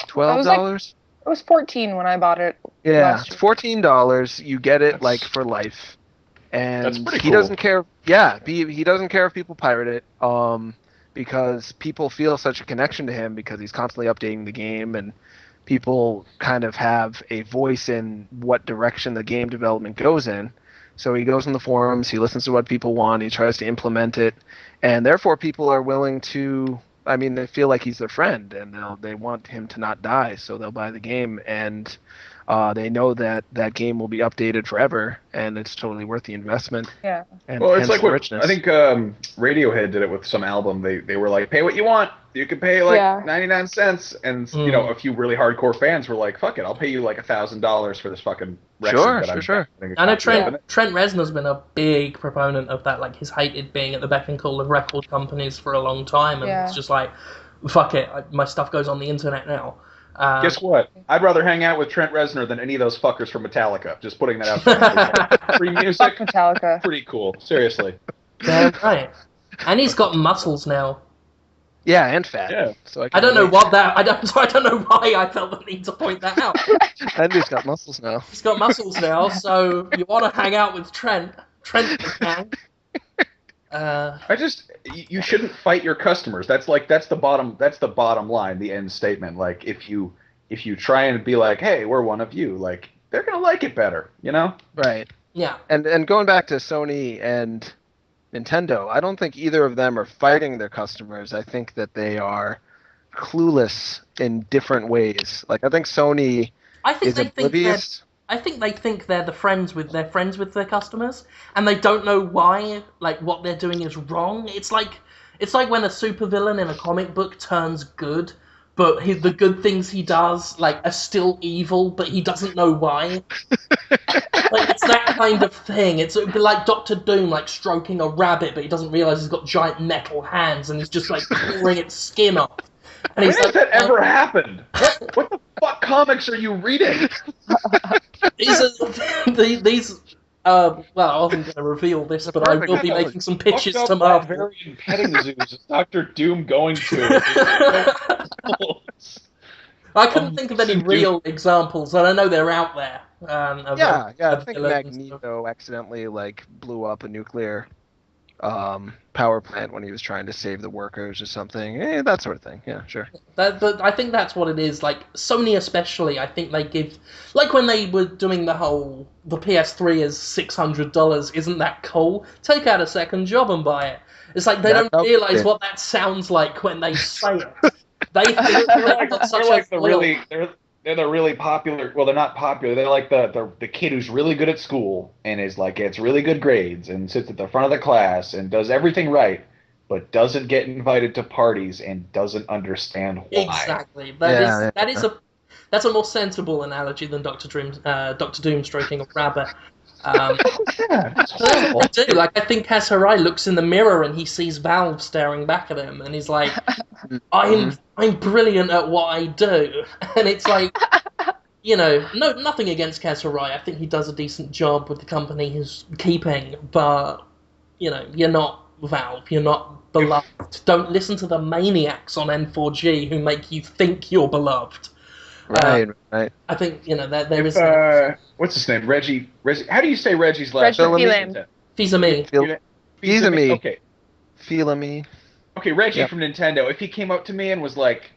$12? It was $14 when I bought it. Yeah, it's $14. You get it for life. And that's pretty he cool. Doesn't care. Yeah, he doesn't care if people pirate it, because people feel such a connection to him because he's constantly updating the game, and people kind of have a voice in what direction the game development goes in. So he goes in the forums, he listens to what people want, he tries to implement it, and therefore people are willing to. They feel like he's their friend, and they want him to not die, so they'll buy the game, and they know that game will be updated forever, and it's totally worth the investment. Yeah. And well, it's like what richness. I think Radiohead did it with some album. They were like, pay what you want. You can pay 99 cents, and a few really hardcore fans were like, fuck it, I'll pay you $1,000 for this fucking record. Sure. I know Trent Reznor's been a big proponent of that. Like, he's hated being at the beck and call of record companies for a long time, and it's just like, fuck it, my stuff goes on the internet now. Guess what? I'd rather hang out with Trent Reznor than any of those fuckers from Metallica. Just putting that out there. Free music. Fuck Metallica. Pretty cool. Seriously. Yeah, right. And he's got muscles now. Yeah, and fat. Yeah. So I don't know what that. I don't know why I felt the need to point that out. And he's got muscles now. He's got muscles now, so you want to hang out with Trent. Trent can. You shouldn't fight your customers. That's the bottom line, the end statement. Like, if you try and be like, hey, we're one of you, like, they're gonna like it better, Right. Yeah. And going back to Sony and Nintendo, I don't think either of them are fighting their customers. I think that they are clueless in different ways. Like, I think Sony is oblivious. I think they think they're friends with their customers, and they don't know why, like, what they're doing is wrong. It's like when a supervillain in a comic book turns good, but the good things he does, like, are still evil, but he doesn't know why. Like, it's that kind of thing. It would be like Doctor Doom, like, stroking a rabbit, but he doesn't realize he's got giant metal hands, and he's just, like, pouring its skin off. And when has that ever happened? What the fuck comics are you reading? Well, I wasn't going to reveal this, but I will be making some pitches to Marvel. Barbarian petting zoos is Doctor Doom going to? I couldn't think of any real examples, and I know they're out there. I think Magneto accidentally, like, blew up a nuclear power plant when he was trying to save the workers or something. That sort of thing. Yeah, sure. But I think that's what it is. Like Sony, especially, I think they give, like when they were doing the PS3 is $600. Isn't that cool? Take out a second job and buy it. It's like they don't realize what that sounds like when they say it. They think they're the really popular. Well, they're not popular. They're like the kid who's really good at school and is like gets really good grades and sits at the front of the class and does everything right, but doesn't get invited to parties and doesn't understand why. Exactly. That's a more sensible analogy than Doctor Doom stroking a rabbit. That's what they do. Like, I think Kaz Hirai looks in the mirror and he sees Valve staring back at him, and he's like, "I'm brilliant at what I do." And it's like, nothing against Kaz Hirai. I think he does a decent job with the company he's keeping, but you're not Valve. You're not beloved. Don't listen to the maniacs on N4G who make you think you're beloved. Right. I think there is. What's his name? Reggie. How do you say Reggie's last name? Fils-Aimé. Fils-Aimé. Okay. Fils-Aimé. Okay, Reggie from Nintendo. If he came up to me and was like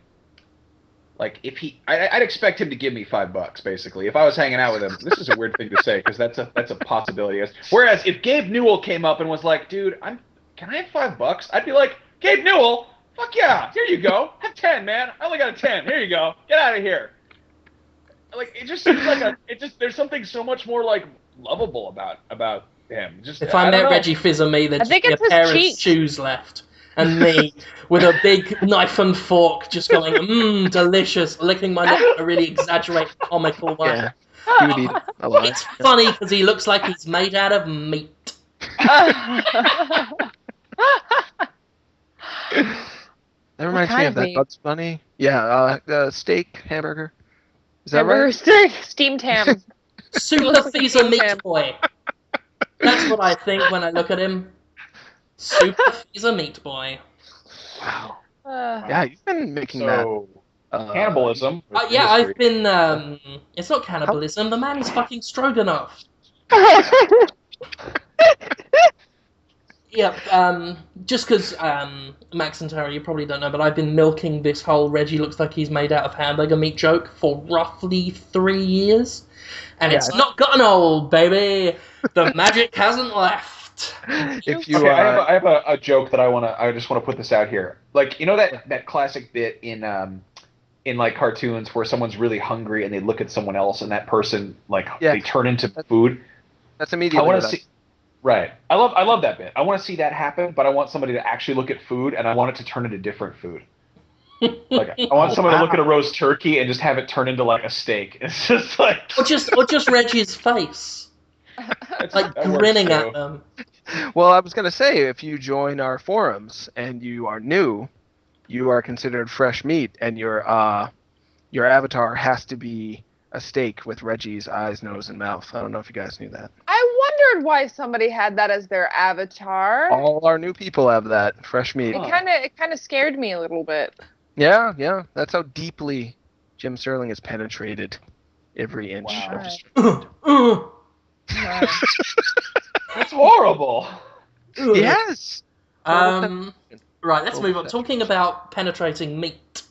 I'd expect him to give me $5, basically. If I was hanging out with him, this is a weird thing to say because that's a possibility. Whereas if Gabe Newell came up and was like, "Dude, can I have $5?" I'd be like, "Gabe Newell, fuck yeah, here you go, have 10, man. I only got a 10. Here you go, get out of here." Like it just seems like there's something so much more like lovable about him. Just if I met Reggie Fils-Aimé, there'd just be a pair of shoes left. And me, with a big knife and fork, just going, delicious, licking my neck in a really exaggerated comical way. Yeah, he would eat it a lot. It's funny because he looks like he's made out of meat. That reminds me of that Bugs Bunny. Yeah, steak, hamburger. Is that hamburger, right? Steak, steamed ham. Super Fils-Aimé boy. That's what I think when I look at him. Super Fils-Aimé boy. Wow. Yeah, you've been making that. Cannibalism. Yeah, I've been. It's not cannibalism. The man is fucking Stroganoff. Yeah, just because, Max and Tara, you probably don't know, but I've been milking this whole Reggie looks like he's made out of hamburger meat joke for roughly 3 years. And it's not gotten old, baby. The magic hasn't left. If you, I have a joke that I just want to put this out here. Like, that classic bit in like cartoons where someone's really hungry and they look at someone else and that person, they turn into food. That's immediately. I want to see. Right. I love that bit. I want to see that happen, but I want somebody to actually look at food, and I want it to turn into different food. Like I want someone to look at a roast turkey and just have it turn into like a steak. It's just like or just Reggie's face, like grinning at them. Well, I was gonna say, if you join our forums and you are new, you are considered fresh meat, and your avatar has to be a steak with Reggie's eyes, nose, and mouth. I don't know if you guys knew that. I wondered why somebody had that as their avatar. All our new people have that, fresh meat. It kind of scared me a little bit. Yeah. That's how deeply Jim Sterling has penetrated every inch of his That's horrible. Yes. Right, let's move on. Talking about penetrating meat.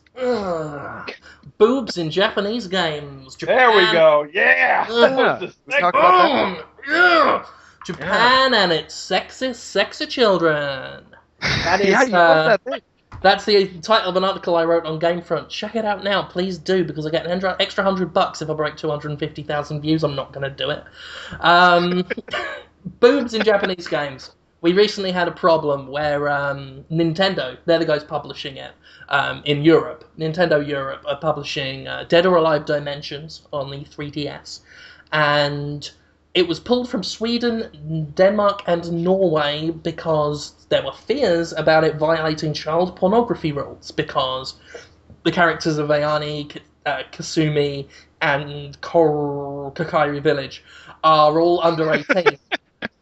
Boobs in Japanese games. Japan. There we go. Yeah. Let's talk about that. Yeah. Japan and its sexy children. That is. You love that thing. That's the title of an article I wrote on Gamefront. Check it out now, please do, because I get an extra $100 if I break 250,000 views. I'm not going to do it. Boobs in Japanese games. We recently had a problem where Nintendo, they're the guys publishing it in Europe. Nintendo Europe are publishing Dead or Alive Dimensions on the 3DS. And it was pulled from Sweden, Denmark, and Norway because there were fears about it violating child pornography rules because the characters of Ayane, Kasumi, and Kakari Village are all under 18.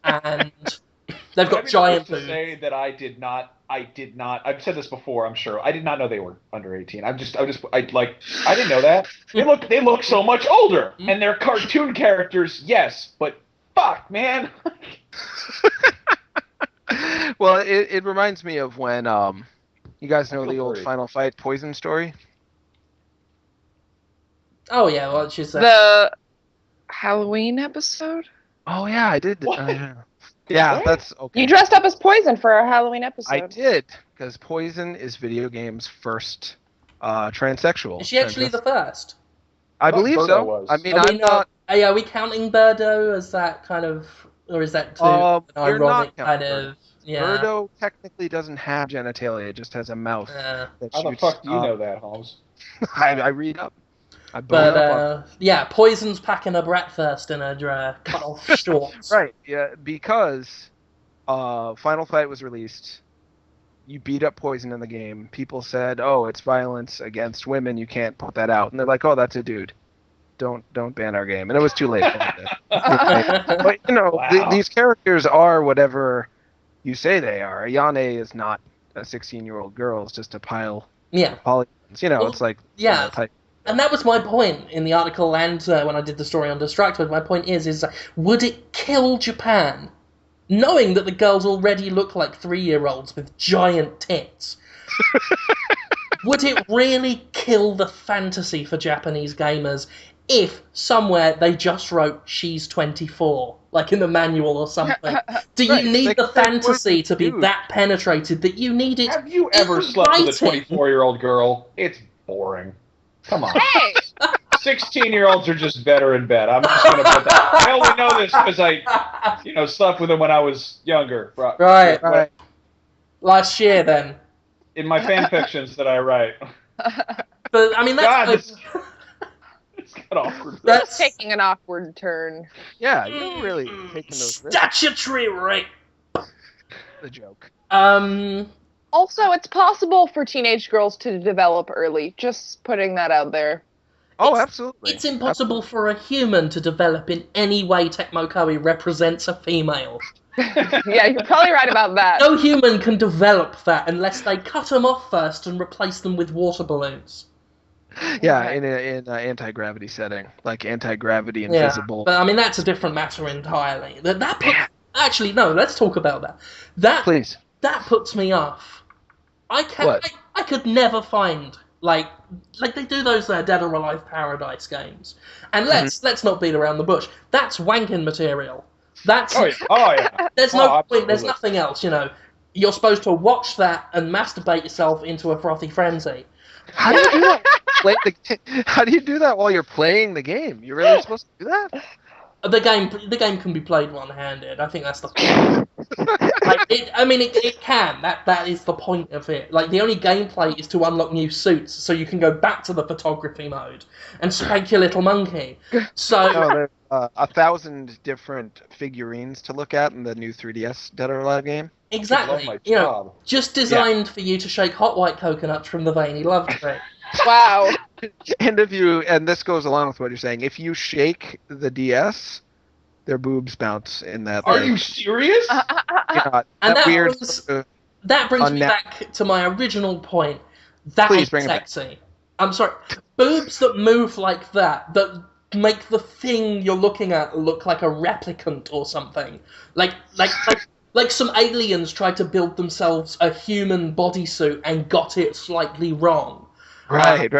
And they've got giant boobs. Say that I did not. I've said this before, I'm sure. I did not know they were under 18. I didn't know that. They look so much older, and they're cartoon characters. Yes, but fuck, man. Well, it reminds me of when you guys know the old Free. Final Fight Poison story. Oh yeah, well, she's The Halloween episode? Oh yeah, I did. What? Yeah, What? that's okay. You dressed up as Poison for our Halloween episode. I did, because Poison is video games' first transsexual. Is she actually the first? I thought believe Birdo so. was. I mean, Are we I'm not. Are we counting Birdo as that kind of, or is that too an You're ironic not counting kind Birdo. of? Yeah. Birdo technically doesn't have genitalia; it just has a mouth that How the shoots. fuck do you know that, Holmes? I read up. I But bone up yeah, Poison's packing a bratwurst in her cut off shorts. on. Right, yeah, because Final Fight was released. You beat up Poison in the game. People said, "Oh, it's violence against women. You can't put that out." And they're like, "Oh, that's a dude. Don't ban our game." And it was too late. But Wow. these characters are whatever you say they are. Ayane is not a 16-year-old girl. It's just a pile Yeah. of polygons. Well, It's like yeah. type. And that was my point in the article and when I did the story on Distracted. My point is would it kill Japan, knowing that the girls already look like 3-year-olds with giant tits? Would it really kill the fantasy for Japanese gamers if somewhere they just wrote "she's 24", like in the manual or something? Do you Right, need they the could say fantasy to be dude. that penetrated that you need it? Have you ever slept with a writing? 24-year-old girl? It's boring. Come on. Hey! 16-year-olds are just better in bed. I'm just gonna put that. I only know this because I, slept with them when I was younger. Right. Right. Last year, then. In my fan fictions that I write. But I mean, God, that's it's got awkward. that's Taking an awkward turn. Yeah, you're really taking those risks. statutory rape. The joke. Also, it's possible for teenage girls to develop early. Just putting that out there. Oh, absolutely. It's impossible for a human to develop in any way Tecmo Koei represents a female. Yeah, you're probably right about that. No human can develop that unless they cut them off first and replace them with water balloons. Yeah, Okay. in an anti-gravity setting, like anti-gravity Yeah, invisible. but I mean that's a different matter entirely. Actually, no. Let's talk about that. Please. That puts me off. What? I could never find like they do those Dead or Alive Paradise games, and let's not beat around the bush. That's wanking material. That's Oh yeah. there's no point. Absolutely. There's nothing else. You're supposed to watch that and masturbate yourself into a frothy frenzy. How do you do that? How do you do that while you're playing the game? You're really supposed to do that? The game can be played one-handed. I think that's the point. It can. That is the point of it. Like, the only gameplay is to unlock new suits, so you can go back to the photography mode and spank your little monkey. So, No, there's 1,000 different figurines to look at in the new 3DS Dead or Alive game. exactly. Love my job. Just designed for you to shake hot white coconuts from the veiny love tree. Wow. And this goes along with what you're saying, if you shake the DS, their boobs bounce in that. Are you serious? And that weird. brings me back to my original point. That Please is bring it back. sexy. I'm sorry. Boobs that move like that make the thing you're looking at look like a replicant or something. Like some aliens tried to build themselves a human bodysuit and got it slightly wrong. Right.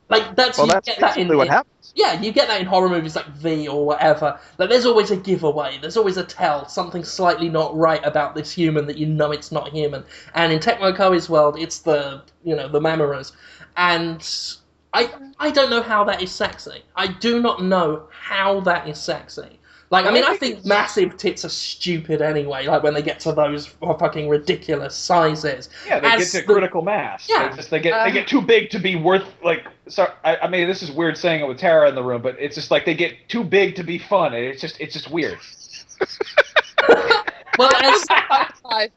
Like that's Well, you that's get that basically what happens. Yeah, you get that in horror movies like V or whatever. Like, there's always a giveaway. There's always a tell. Something slightly not right about this human that you know it's not human. And in Tecmo Koei's world, it's the Mamoras. And I don't know how that is sexy. I do not know how that is sexy. Like, I think massive tits are stupid anyway, like when they get to those fucking ridiculous sizes. Yeah, they get to critical mass. Yeah. They get too big to be worth, like, sorry, I mean, this is weird saying it with Tara in the room, but it's just like they get too big to be fun, and it's just weird. Well,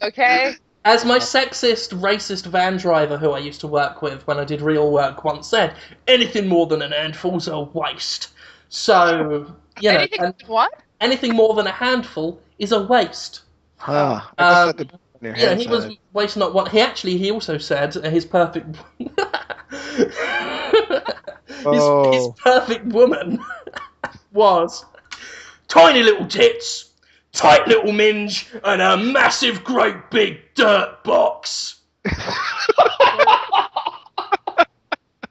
Okay. as my sexist, racist van driver who I used to work with when I did real work once said, anything more than an handful's a waste. So, What? anything more than a handful is a waste. I just had to put it in your head, He was wasting not one. He also said his perfect his perfect woman was tiny little tits, tight little minge, and a massive, great big dirt box.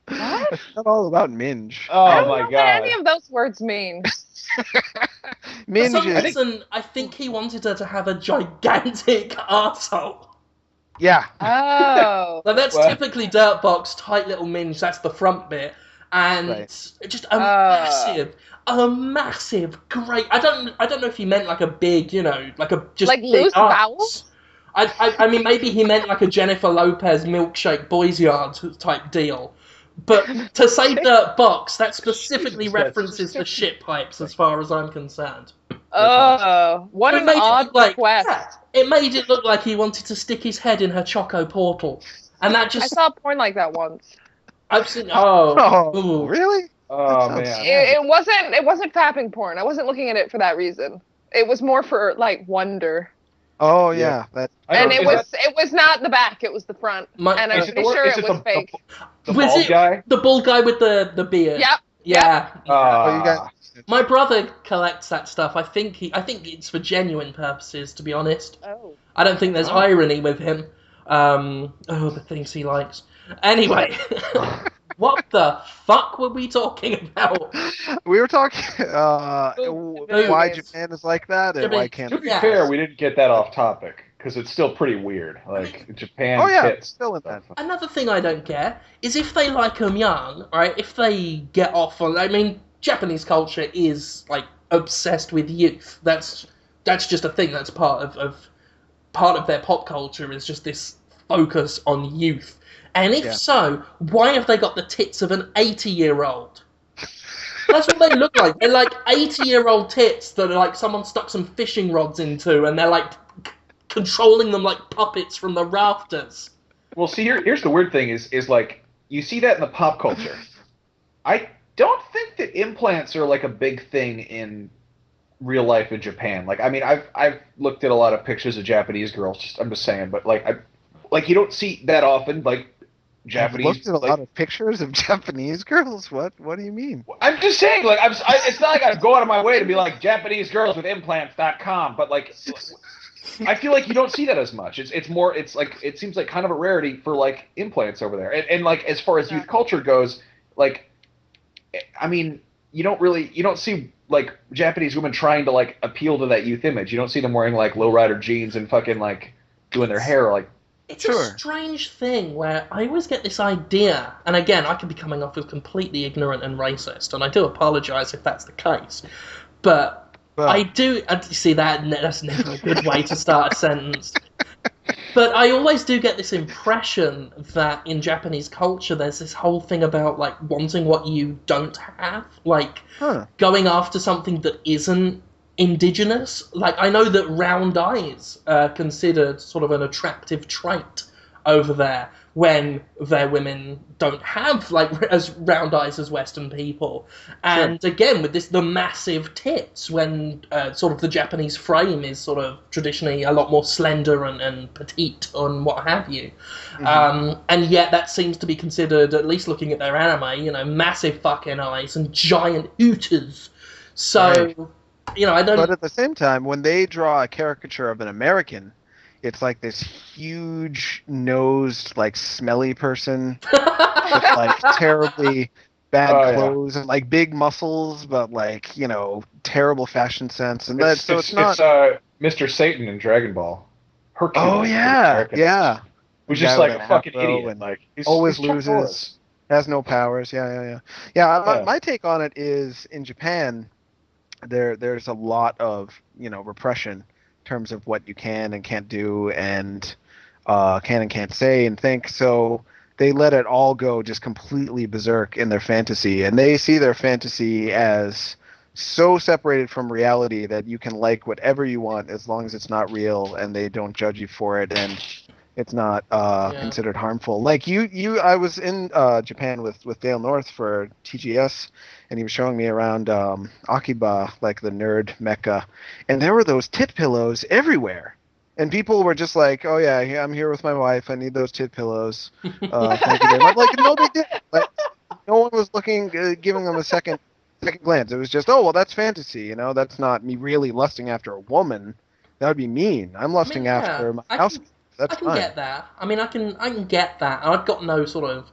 What? It's not all about minge. Oh I don't my know what god. any of those words mean. For Minge some is... reason, I think he wanted her to have a gigantic arsehole. Yeah. Oh. Like, that's Well- typically dirt box, tight little minge, that's the front bit. And Right. just a massive, great... I don't know if he meant like a big, like a just Like big loose arse. bowels? I mean, maybe he meant like a Jennifer Lopez milkshake boys yard type deal. But to say dirt box, that specifically Jesus, that's references the shit pipes as far as I'm concerned. Oh, what It an made it odd look like- request. yeah, it made it look like he wanted to stick his head in her Choco portal. And that I just... saw porn like that once. I've seen... Oh, Ooh. really? Oh That sounds man. It wasn't fapping porn. I wasn't looking at it for that reason. It was more for like wonder. Oh, Yeah. yeah. That... And Is it was not the back, it was the front. And I'm is it pretty sure it was fake. The Was bald it- guy? The bald guy with the beard. Yep. Yeah. Oh, you got... My brother collects that stuff. I think it's for genuine purposes, to be honest. Oh. I don't think there's irony with him. The things he likes. Anyway, what the fuck were we talking about? We were talking why Movies. Japan is like that and why can't... To be Yes. fair, we didn't get that off topic because it's still pretty weird. Like Japan Oh, yeah. tits. Still in that. Another thing I don't get is if they like them young, right? If they get off on... I mean, Japanese culture is, like, obsessed with youth. That's just a thing. That's part of their pop culture is just this focus on youth. And if so, why have they got the tits of an 80-year-old? That's what they look like. They're like 80-year-old tits that are like someone stuck some fishing rods into, and they're like controlling them like puppets from the rafters. Well, see, here's the weird thing is like you see that in the pop culture. I don't think that implants are like a big thing in real life in Japan. Like, I mean, I've looked at a lot of pictures of Japanese girls. I'm just saying, but like you don't see that often. Like Japanese. I've looked at a lot of pictures of Japanese girls. What do you mean? I'm just saying, like, it's not like I go out of my way to be like Japanese girls with implants.com, but like, I feel like you don't see that as much. It's more, it's like, it seems like kind of a rarity for like implants over there. And like, as far as youth culture goes, like, I mean, you don't see like Japanese women trying to like appeal to that youth image. You don't see them wearing like lowrider jeans and fucking like doing their hair like. It's a strange thing where I always get this idea, and again, I could be coming off as completely ignorant and racist, and I do apologise if that's the case, but I do see that's never a good way to start a sentence. But I always do get this impression that in Japanese culture, there's this whole thing about like wanting what you don't have, like going after something that isn't indigenous. Like, I know that round eyes are considered sort of an attractive trait over there when their women don't have like as round eyes as Western people. And again, with the massive tits, when sort of the Japanese frame is sort of traditionally a lot more slender and petite and what have you. And yet that seems to be considered, at least looking at their anime, massive fucking eyes and giant hooters. So, I don't... But at the same time, when they draw a caricature of an American, it's like this huge-nosed, like, smelly person with, like, terribly bad clothes and, like, big muscles, but, like, terrible fashion sense. And it's not... It's Mr. Satan in Dragon Ball. Hercules. Oh, yeah. Who's just like a fucking idiot. And like, always he's Chuck loses. Norris. Has no powers. Yeah. My take on it is, in Japan, there's a lot of, repression in terms of what you can and can't do and can and can't say and think. So they let it all go just completely berserk in their fantasy. And they see their fantasy as so separated from reality that you can like whatever you want as long as it's not real and they don't judge you for it and it's not considered harmful. Like I was in Japan with Dale North for TGS, and he was showing me around Akiba, like the nerd mecca, and there were those tit pillows everywhere. And people were just like, "Oh yeah, I'm here with my wife. I need those tit pillows. Thank you very much." Like no big deal. Like no one was giving them a second second glance. It was just, oh, well, that's fantasy, you know? That's not me really lusting after a woman. That would be mean. I'm lusting after my house. That's fine. I can get that. I mean, I can get that. I've got no sort of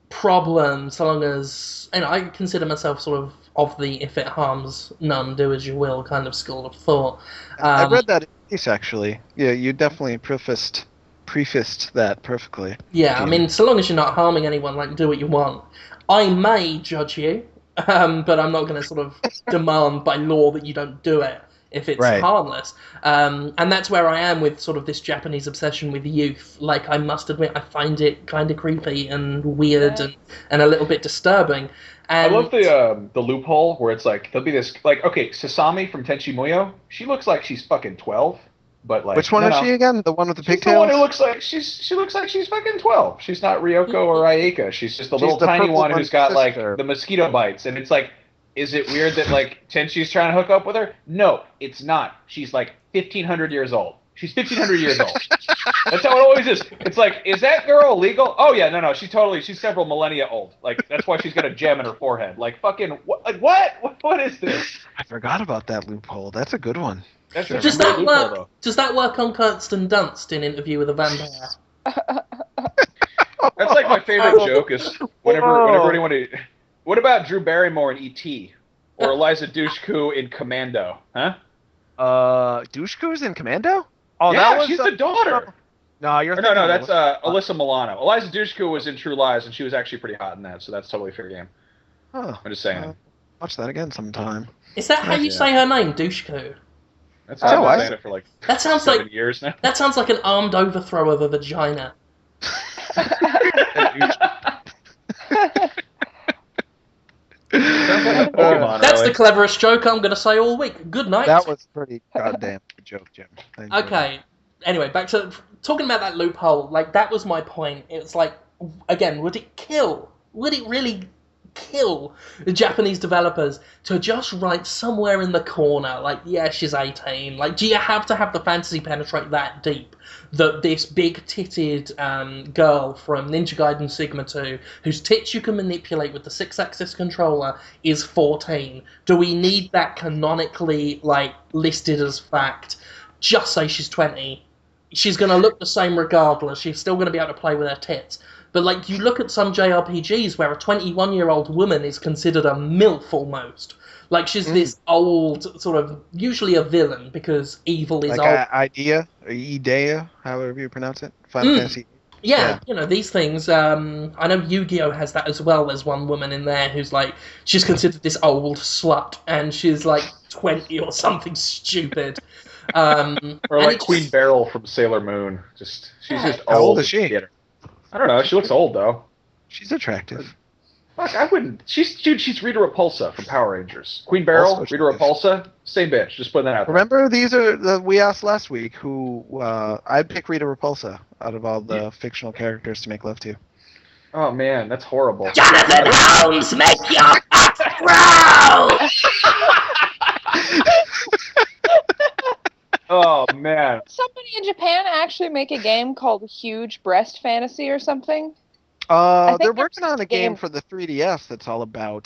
problem so long as... And I consider myself sort of the if it harms none, do as you will kind of school of thought. I read that in piece, actually. Yeah, you definitely prefaced that perfectly. Yeah, I mean, so long as you're not harming anyone, like, do what you want. I may judge you, but I'm not going to sort of demand by law that you don't do it if it's harmless. And that's where I am with sort of this Japanese obsession with youth. Like, I must admit, I find it kind of creepy and weird and a little bit disturbing. And I love the loophole where it's like, there'll be this, like, okay, Sasami from Tenchi Muyo, she looks like she's fucking 12. But like, which one is she again? The one with the pigtails? The one who looks like she looks like she's fucking 12. She's not Ryoko or Ayaka. She's just the little tiny one who's got like the mosquito bites. And it's like, is it weird that like Tenchi's trying to hook up with her? No, it's not. She's like 1,500 years old. She's 1,500 years old. That's how it always is. It's like, is that girl legal? Oh yeah, no, she's several millennia old. Like that's why she's got a gem in her forehead. Like fucking what? Like what is this? I forgot about that loophole. That's a good one. Does that work on Kirsten Dunst in Interview with a Vampire? That's like my favorite joke is whenever anyone. What about Drew Barrymore in E.T. or Eliza Dushku in Commando? Huh? Dushku's in Commando? Oh, yeah, she's the daughter. No, no, that's Alyssa Milano. Eliza Dushku was in True Lies, and she was actually pretty hot in that, so that's totally fair game. Huh. I'm just saying. Watch that again sometime. Is that how you say her name, Dushku? That's how I've been saying it for like that sounds 7 like, years now. That sounds like an armed overthrow of a vagina. That's the cleverest joke I'm going to say all week. Good night. That was pretty goddamn good joke, Jim. Okay. Anyway, back to talking about that loophole. Like, that was my point. It's like, again, would it really kill the Japanese developers to just write somewhere in the corner, like, yeah, she's 18. Like, do you have to have the fantasy penetrate that deep that this big-titted girl from Ninja Gaiden Sigma 2, whose tits you can manipulate with the 6-axis controller, is 14? Do we need that canonically, like, listed as fact? Just say she's 20. She's going to look the same regardless. She's still going to be able to play with her tits. But, like, you look at some JRPGs where a 21-year-old woman is considered a MILF almost. Like, she's this old, sort of, usually a villain, because evil is old. Idea, however you pronounce it. Final Fantasy. Yeah, you know, these things, I know Yu-Gi-Oh! Has that as well. There's one woman in there who's, like, she's considered this old slut, and she's, like, 20 or something stupid. Or like Queen Beryl from Sailor Moon. She's just old. How old is she? I don't know. She looks old though. She's attractive. Fuck, I wouldn't. She's Rita Repulsa from Power Rangers. Queen Beryl, Rita Repulsa, same bitch. Just putting that out there. Remember, these are we asked last week who I'd pick Rita Repulsa out of all the fictional characters to make love to. Oh man, that's horrible. Jonathan Holmes, make your ass growl! Oh man! Somebody in Japan actually make a game called Huge Breast Fantasy or something? They're working on a game for the 3DS that's all about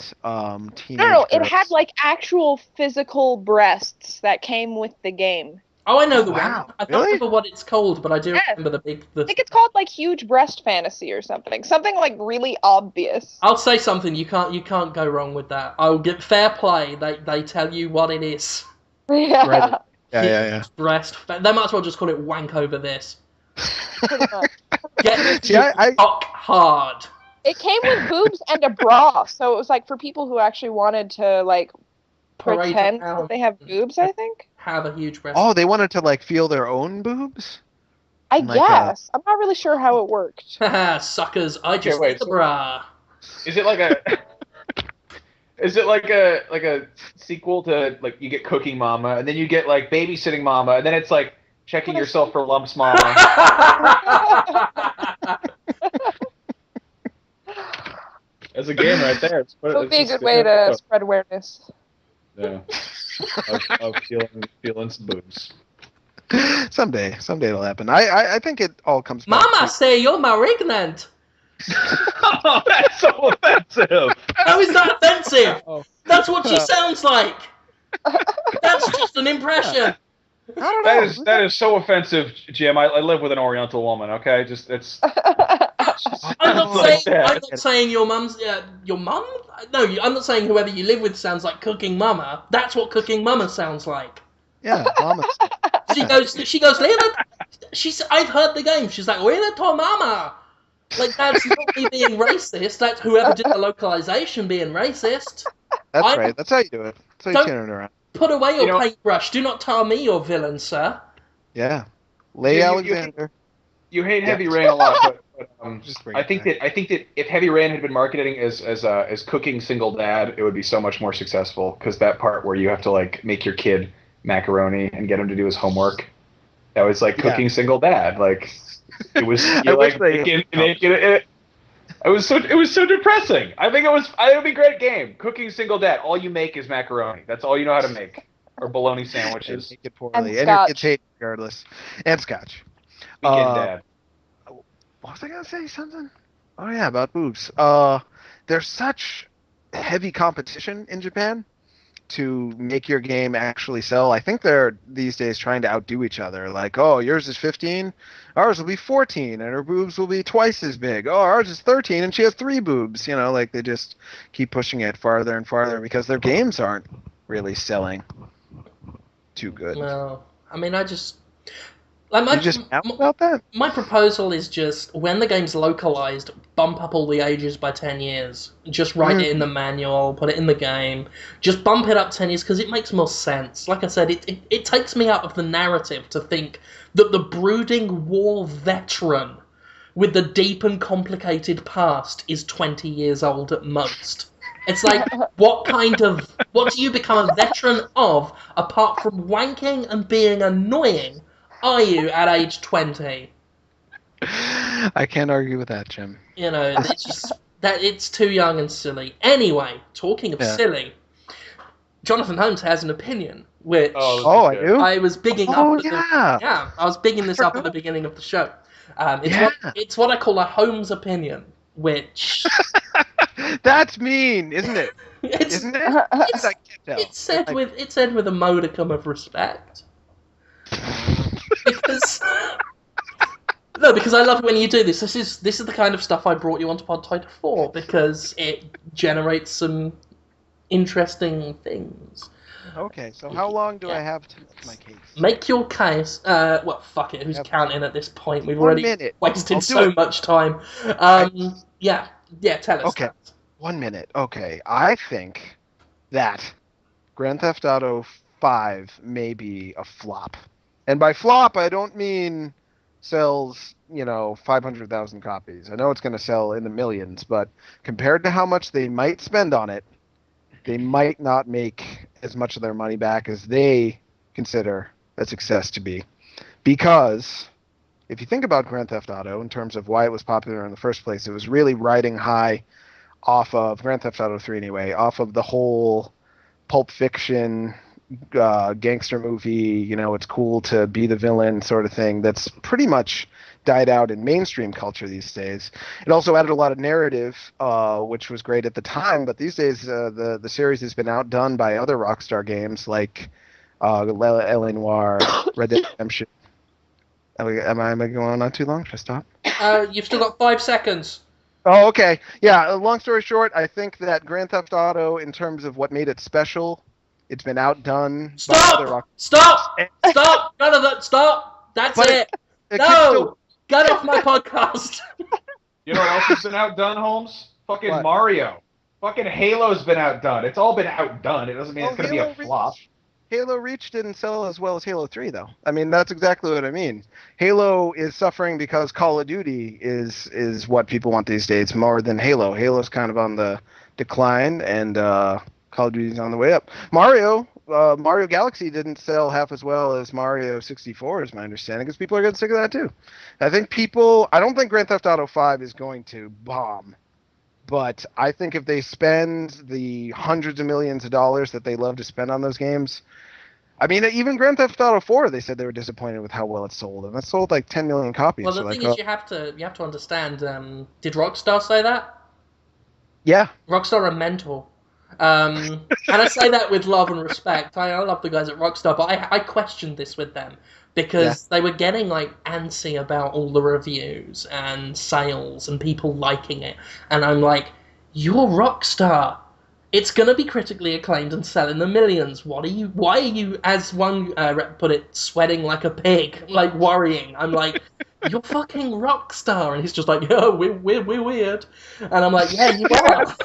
teenage girls. It had like actual physical breasts that came with the game. Oh, I know the one. I can't remember what it's called, but I do remember the big... I think it's called like Huge Breast Fantasy or something. Something like really obvious. I'll say something. You can't go wrong with that. I'll get fair play. They tell you what it is. Yeah. Right. Yeah. Breast. They might as well just call it wank over this. Get cock hard. It came with boobs and a bra, so it was like for people who actually wanted to like pretend that they have boobs. I think have a huge breast. Oh, they wanted to like feel their own boobs. I guess I'm not really sure how it worked. Suckers! I just need the bra. Is it like a? Is it like a sequel to like you get Cooking Mama and then you get like Babysitting Mama and then it's like checking yourself for lumps mama? That's a game right there. It would be a good way to spread awareness. Yeah. Of feeling some boobs. Someday it'll happen. I think it all comes back Mama say you're malignant. Oh, that's so offensive. How is that offensive? Oh. That's what she sounds like. That's just an impression. I don't know. That is so offensive, Jim. I live with an Oriental woman. Okay, it's. I'm not saying your mum's your mum. No, I'm not saying whoever you live with sounds like Cooking Mama. That's what Cooking Mama sounds like. Yeah, Mama. She goes, I've heard the game. She's like, "Where's to Mama?" Like, that's not me being racist. That's whoever did the localization being racist. That's right. That's how you do it. That's how you turn it around. Put away your paintbrush. Do not tar me your villain, sir. Yeah. Alexander. You hate Heavy Rain a lot, but I think that if Heavy Rain had been marketing as cooking single dad, it would be so much more successful. Because that part where you have to like make your kid macaroni and get him to do his homework, that was like cooking single dad. Like it was. It was so depressing. I think it would be a great game. Cooking single dad. All you make is macaroni. That's all you know how to make. Or bologna sandwiches. Make it poorly. And your kids hate it regardless. And scotch. Weekend dad. What was I gonna say? Something? Oh yeah, about boobs. There's such heavy competition in Japan to make your game actually sell. I think they're these days trying to outdo each other. Like, oh, yours is 15, ours will be 14, and her boobs will be twice as big. Oh, ours is 13, and she has 3 boobs. You know, like they just keep pushing it farther and farther because their games aren't really selling too good. No, I mean, I just... You just about that? My proposal is just, when the game's localized, bump up all the ages by 10 years. Just write it in the manual, put it in the game. Just bump it up 10 years, because it makes more sense. Like I said, it takes me out of the narrative to think that the brooding war veteran with the deep and complicated past is 20 years old at most. It's like, what do you become a veteran of, apart from wanking and being annoying, are you at age 20? I can't argue with that, Jim. You know, it's just that it's too young and silly. Anyway, talking of silly, Jonathan Holmes has an opinion, which I do. I was bigging up. I was bigging this up at the beginning of the show. It's what I call a Holmes opinion, which that's mean, isn't it? Isn't it? It's said with a modicum of respect. Because I love when you do this. This is the kind of stuff I brought you onto Podtoid for, because it generates some interesting things. Okay, so how long do I have to make my case? Make your case. Well, fuck it. Who's counting at this point? We've already wasted so much time. Yeah. Tell us. Okay, 1 minute. Okay, I think that Grand Theft Auto 5 may be a flop. And by flop, I don't mean sells, 500,000 copies. I know it's going to sell in the millions, but compared to how much they might spend on it, they might not make as much of their money back as they consider a success to be. Because if you think about Grand Theft Auto in terms of why it was popular in the first place, it was really riding high off of Grand Theft Auto 3 anyway, off of the whole Pulp Fiction gangster movie, it's cool to be the villain sort of thing that's pretty much died out in mainstream culture these days. It also added a lot of narrative, which was great at the time, but these days the series has been outdone by other Rockstar games like L.A. Noire, Red Dead Redemption. Am I going on too long? Should I stop? You've still got 5 seconds. Oh, okay. Yeah, long story short, I think that Grand Theft Auto, in terms of what made it special, it's been outdone by other Rockstar. Stop! None of that. Stop! That's it. No! Get off my podcast. You know what else has been outdone, Holmes? Fucking what? Mario. Fucking Halo's been outdone. It's all been outdone. It doesn't mean it's going to be a flop. Halo Reach didn't sell as well as Halo 3, though. I mean, that's exactly what I mean. Halo is suffering because Call of Duty is what people want these days more than Halo. Halo's kind of on the decline, and Call of Duty's on the way up. Mario Galaxy didn't sell half as well as Mario 64, is my understanding, because people are getting sick of that too. I don't think Grand Theft Auto 5 is going to bomb, but I think if they spend the hundreds of millions of dollars that they love to spend on those games, I mean, even Grand Theft Auto 4, they said they were disappointed with how well it sold, and it sold like 10 million copies. Well, the thing is, you have to understand. Did Rockstar say that? Yeah. Rockstar are mental. And I say that with love and respect. I love the guys at Rockstar, but I questioned this with them because they were getting antsy about all the reviews and sales and people liking it, and I'm like, you're Rockstar. It's gonna be critically acclaimed and sell in the millions. Why are you, as one rep put it, sweating like a pig, worrying? I'm like, you're fucking Rockstar, and he's just like, yeah, we're weird, and I'm like, yeah, you are.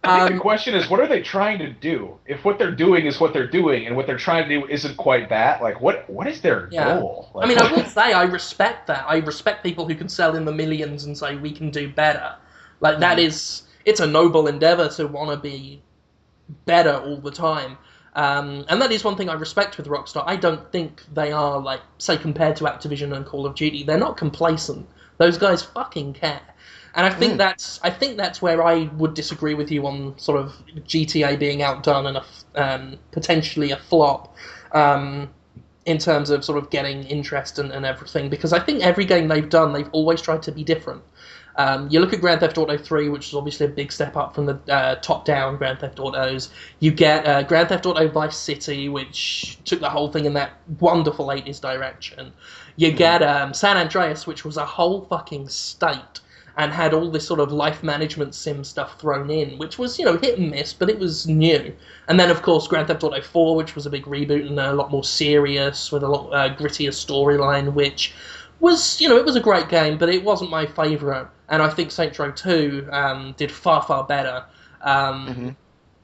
I think the question is, what are they trying to do? If what they're doing is what they're doing, and what they're trying to do isn't quite that, what is their goal? I mean, I will say I respect that. I respect people who can sell in the millions and say we can do better. That is, it's a noble endeavor to want to be better all the time. And that is one thing I respect with Rockstar. I don't think they are, say, compared to Activision and Call of Duty, they're not complacent. Those guys fucking care. And I think that's where I would disagree with you on sort of GTA being outdone and potentially a flop in terms of sort of getting interest and everything. Because I think every game they've done, they've always tried to be different. You look at Grand Theft Auto 3, which is obviously a big step up from the top-down Grand Theft Autos. You get Grand Theft Auto Vice City, which took the whole thing in that wonderful 80s direction. You get San Andreas, which was a whole fucking state and had all this sort of life management sim stuff thrown in, which was, hit and miss, but it was new. And then, of course, Grand Theft Auto 4, which was a big reboot and a lot more serious, with a lot grittier storyline, which was, it was a great game, but it wasn't my favourite. And I think Saints Row 2 did far, far better.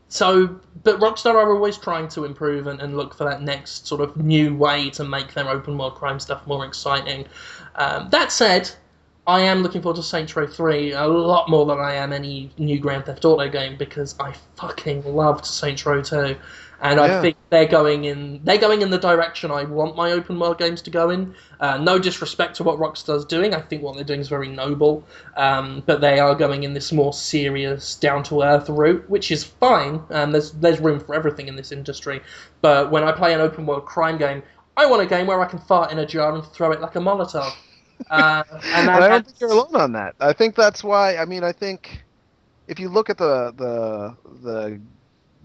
So, but Rockstar are always trying to improve and look for that next sort of new way to make their open world crime stuff more exciting. That said, I am looking forward to Saints Row 3 a lot more than I am any new Grand Theft Auto game, because I fucking loved Saints Row 2. And I think they're going in the direction I want my open world games to go in. No disrespect to what Rockstar's doing. I think what they're doing is very noble. But they are going in this more serious, down-to-earth route, which is fine. There's room for everything in this industry. But when I play an open world crime game, I want a game where I can fart in a jar and throw it like a Molotov. And I don't think you're alone on that. I think that's why. I mean, I think if you look at the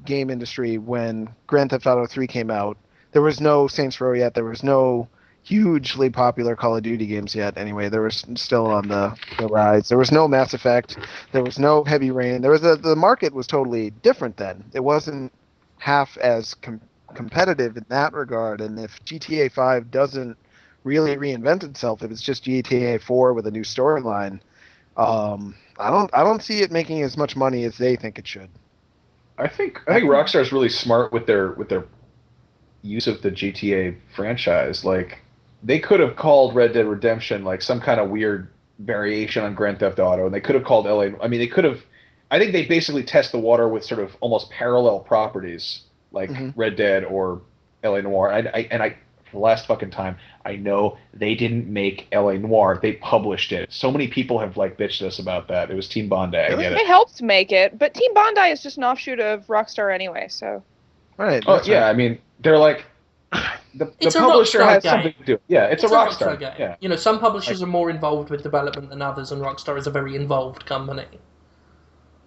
game industry when Grand Theft Auto 3 came out, there was no Saints Row yet. There was no hugely popular Call of Duty games yet. Anyway, there was still on the rise. There was no Mass Effect. There was no Heavy Rain. There was the market was totally different then. It wasn't half as competitive in that regard. And if GTA 5 doesn't really reinvent itself, if it's just GTA 4 with a new storyline, I don't see it making as much money as they think it should. I think Rockstar is really smart with their use of the GTA franchise. They could have called Red Dead Redemption some kind of weird variation on Grand Theft Auto, and they could have called LA. I mean, they could have. I think they basically test the water with sort of almost parallel properties like Red Dead or LA Noire. And for the last fucking time, I know they didn't make LA Noire. They published it. So many people have bitched us about that. It was Team Bondi. I get it. They helped make it, but Team Bondi is just an offshoot of Rockstar anyway, so. Right. Oh, yeah, right. I mean, they're the publisher has something to do. Yeah, it's a Rockstar game. Yeah. Some publishers are more involved with development than others, and Rockstar is a very involved company.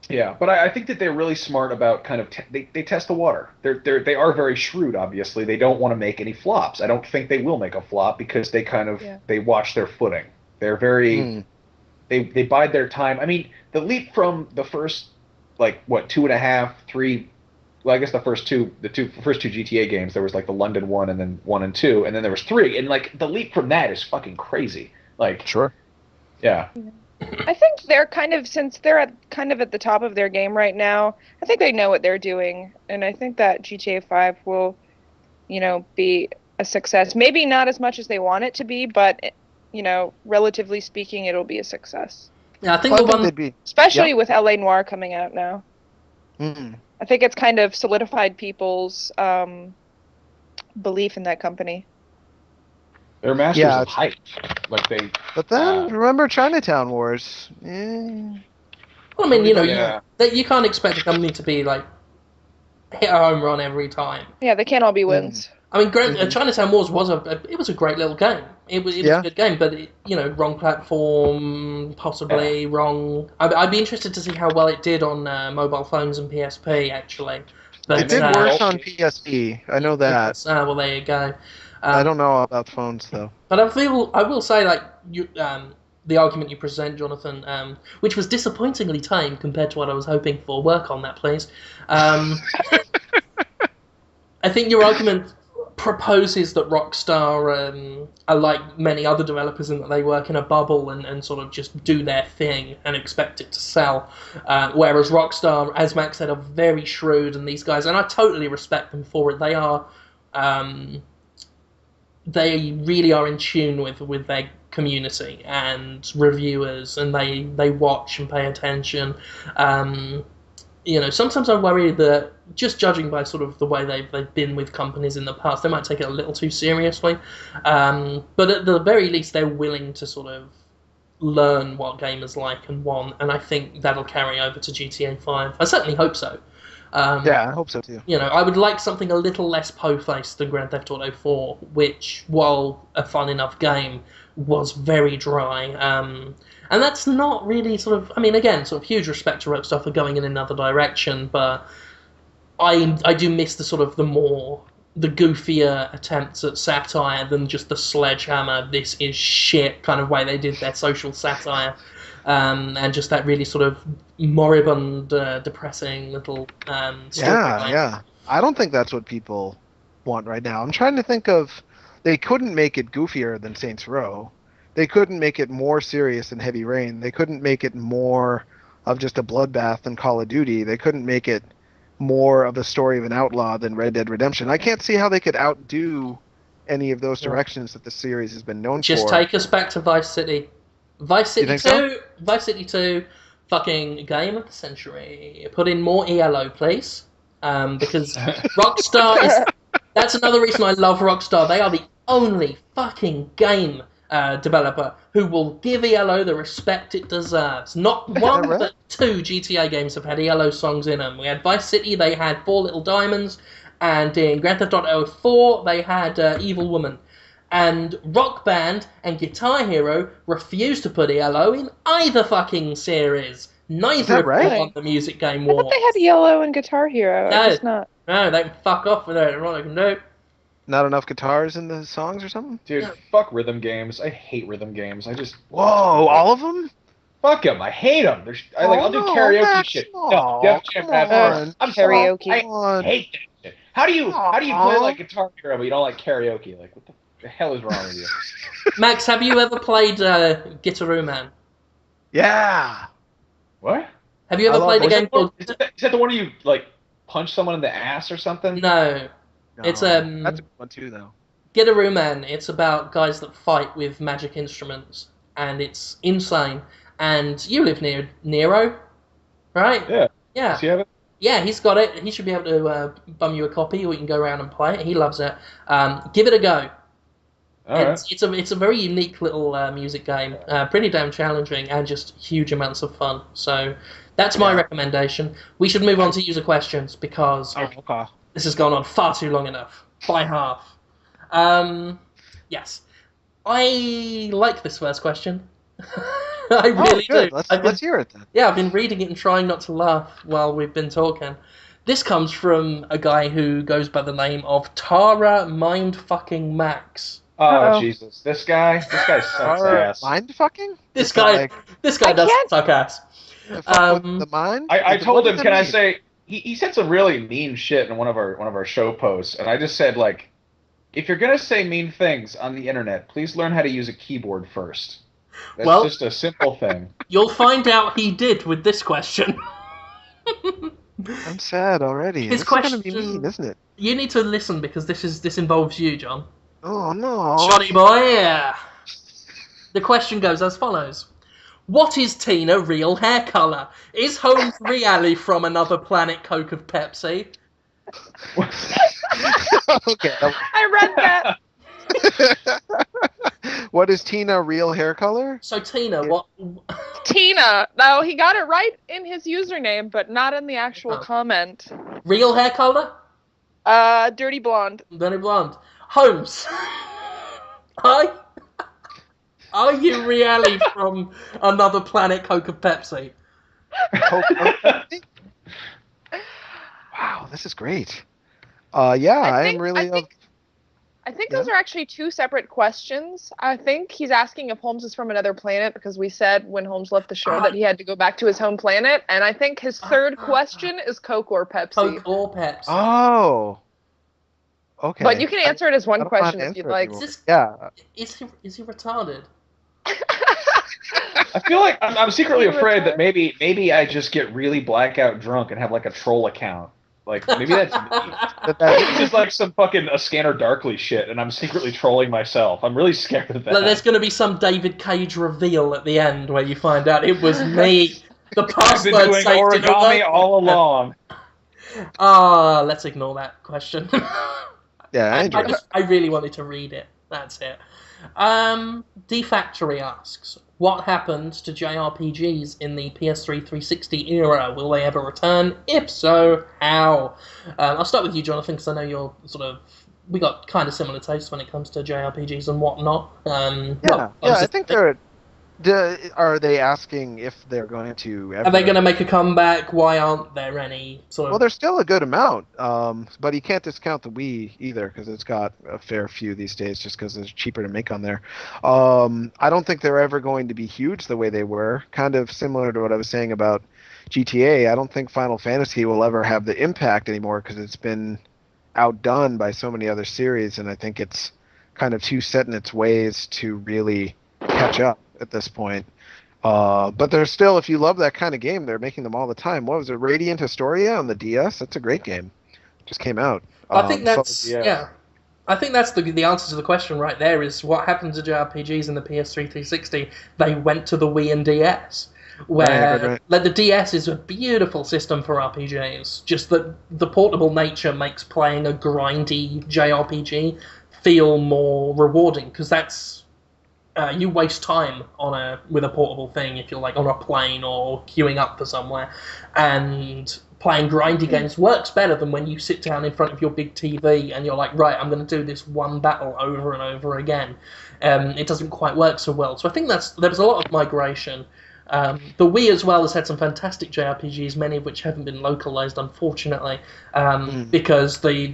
Yeah, but I think that they're really smart about kind of they test the water. They are very shrewd. Obviously, they don't want to make any flops. I don't think they will make a flop because they kind of they watch their footing. They're very they bide their time. I mean, the leap from the first 2.5, 3. Well, I guess the first two GTA games, there was the London one and then 1 and 2, and then there was 3, and the leap from that is fucking crazy. Sure. Yeah. I think they're since they're at the top of their game right now, I think they know what they're doing, and I think that GTA 5 will, be a success. Maybe not as much as they want it to be, but, relatively speaking, it'll be a success. Yeah, I think especially with LA Noire coming out now. Mm-hmm. I think it's kind of solidified people's belief in that company. They're masters of hype. But then remember Chinatown Wars. Well, I mean, you can't expect a company to be hit a home run every time. Yeah, they can't all be wins. I mean, Chinatown Wars was a great little game. It was a good game, but wrong platform, possibly wrong. I'd be interested to see how well it did on mobile phones and PSP actually. But it did worse on PSP. I know that. Well, there you go. I don't know about phones though. But I will say, like the argument you present, Jonathan, which was disappointingly tame compared to what I was hoping for. Work on that, please. I think your argument proposes that Rockstar are like many other developers in that they work in a bubble and sort of just do their thing and expect it to sell. Whereas Rockstar, as Max said, are very shrewd, and these guys, and I totally respect them for it, they are... they really are in tune with their community and reviewers, and they watch and pay attention. Sometimes I worry that just judging by sort of the way they've been with companies in the past, they might take it a little too seriously. But at the very least, they're willing to sort of learn what gamers like and want, and I think that'll carry over to GTA 5. I certainly hope so. I hope so too. I would like something a little less po-faced than Grand Theft Auto 4, which, while a fun enough game, was very dry. And that's not really sort of... I mean, again, sort of huge respect to Rockstar for going in another direction, but I do miss the sort of the goofier attempts at satire than just the sledgehammer, this is shit kind of way they did their social satire. And just that really sort of moribund, depressing little storyline. Yeah. I don't think that's what people want right now. I'm trying to think of... They couldn't make it goofier than Saints Row. They couldn't make it more serious than Heavy Rain. They couldn't make it more of just a bloodbath than Call of Duty. They couldn't make it more of a story of an outlaw than Red Dead Redemption. I can't see how they could outdo any of those directions that the series has been known for. Just take us back to Vice City. Vice City 2, so? Vice City 2, fucking game of the century. Put in more ELO, please. Because Rockstar is... That's another reason I love Rockstar. They are the only fucking game developer who will give ELO the respect it deserves. Not one, but 2 GTA games have had ELO songs in them. We had Vice City, they had Four Little Diamonds, and in Grand Theft Auto 4, they had Evil Woman. And Rock Band and Guitar Hero refused to put ELO in either fucking series. Neither of them won the Music Game War. I thought they had ELO and Guitar Hero. No, it's not. No, they can fuck off with it. What they can do. Not enough guitars in the songs or something? Dude, fuck rhythm games. I hate rhythm games. Whoa, all of them? Fuck them. I hate them. I'll do karaoke shit. No, Def Jam. I'm karaoke. I hate that shit. How do you play like Guitar Hero but you don't like karaoke? Like, what the hell is wrong with you? Max, have you ever played Guitaroo Man? Yeah. What? Have you ever played a game called... Is that the one where you, like, punch someone in the ass or something? No. It's that's a good one too, though. Guitaroo Man. It's about guys that fight with magic instruments, and it's insane. And you live near Nero, right? Yeah. Yeah. Does he have it? Yeah, he's got it. He should be able to bum you a copy, or we can go around and play it. He loves it. Give it a go. It's a very unique little music game. Pretty damn challenging and just huge amounts of fun. So that's my recommendation. We should move on to user questions because this has gone on far too long enough. By half. Yes. I like this first question. I really do. Let's hear it then. Yeah, I've been reading it and trying not to laugh while we've been talking. This comes from a guy who goes by the name of Tara Mindfucking Max. Oh, Jesus. This guy sucks ass. Mindfucking? This guy does suck ass. The mind? I told him, can I say, he said some really mean shit in one of our show posts, and I just said, like, if you're going to say mean things on the internet, please learn how to use a keyboard first. That's just a simple thing. You'll find out he did with this question. I'm sad already. This is going to be mean, isn't it? You need to listen because this involves you, John. Oh, no. Johnny boy! The question goes as follows. What is Tina real hair colour? Is Holmes really from another planet Coke of Pepsi? Okay. I read that. What is Tina real hair color? So Tina, what? Tina. No, he got it right in his username, but not in the actual comment. Real hair colour? Dirty blonde. Dirty blonde. Holmes. I Are you really from another planet, Coke and Pepsi? Coke or Pepsi? Wow, this is great. I am really. I think those are actually two separate questions. I think he's asking if Holmes is from another planet because we said when Holmes left the show that he had to go back to his home planet. And I think his third question is Coke or Pepsi. Coke or Pepsi. Oh. Okay. But you can answer it as one question if you'd like. Is he retarded? I feel like I'm secretly afraid that maybe I just get really blackout drunk and have like a troll account. Like, maybe that's me. It's just like some fucking A Scanner Darkly shit, and I'm secretly trolling myself. I'm really scared of that. Like, there's going to be some David Cage reveal at the end where you find out it was me. The password I've been doing origami all along. Let's ignore that question. Yeah, I really wanted to read it. That's it. D-Factory asks, what happened to JRPGs in the PS3 360 era? Will they ever return? If so, how? I'll start with you, Jonathan, because I know you're we got kind of similar tastes when it comes to JRPGs and whatnot. I think are they asking if they're going to ever... Are they going to make a comeback? Why aren't there any Well, there's still a good amount, but you can't discount the Wii either because it's got a fair few these days just because it's cheaper to make on there. I don't think they're ever going to be huge the way they were, kind of similar to what I was saying about GTA. I don't think Final Fantasy will ever have the impact anymore because it's been outdone by so many other series, and I think it's kind of too set in its ways to really catch up at this point. But there's still, if you love that kind of game, they're making them all the time. What was it, Radiant Historia on the DS? That's a great game. Just came out. I think that's I think that's the answer to the question right there is what happened to JRPGs in the PS3 360. They went to the Wii and DS. Where Like the DS is a beautiful system for RPGs, just that the portable nature makes playing a grindy JRPG feel more rewarding, because that's you waste time with a portable thing if you're like on a plane or queuing up for somewhere, and playing grindy games works better than when you sit down in front of your big TV and you're like, right, I'm going to do this one battle over and over again. It doesn't quite work so well. So I think there was a lot of migration. The Wii as well has had some fantastic JRPGs, many of which haven't been localized, unfortunately, because the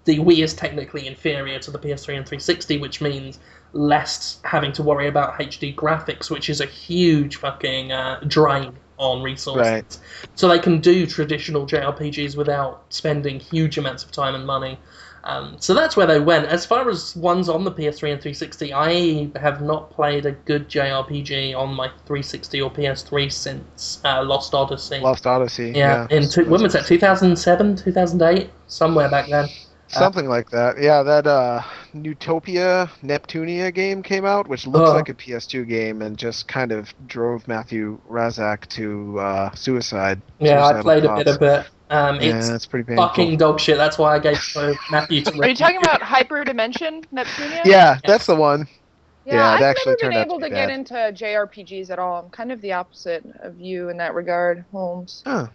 Wii is technically inferior to the PS3 and 360, which means less having to worry about HD graphics, which is a huge fucking drain on resources. Right. So they can do traditional JRPGs without spending huge amounts of time and money. So that's where they went. As far as ones on the PS3 and 360, I have not played a good JRPG on my 360 or PS3 since Lost Odyssey. Lost Odyssey, yeah. When was that, 2007, 2008? Somewhere back then. Something like that. Yeah, that Utopia Neptunia game came out, which looks like a PS2 game and just kind of drove Matthew Razak to suicide. Yeah, I played a bit of it. It's pretty painful. Fucking dog shit. That's why I gave Matthew to Are you talking about Hyperdimension Neptunia? Yeah, that's the one. Yeah, I've never been able to get into JRPGs at all. I'm kind of the opposite of you in that regard, Holmes. Oh.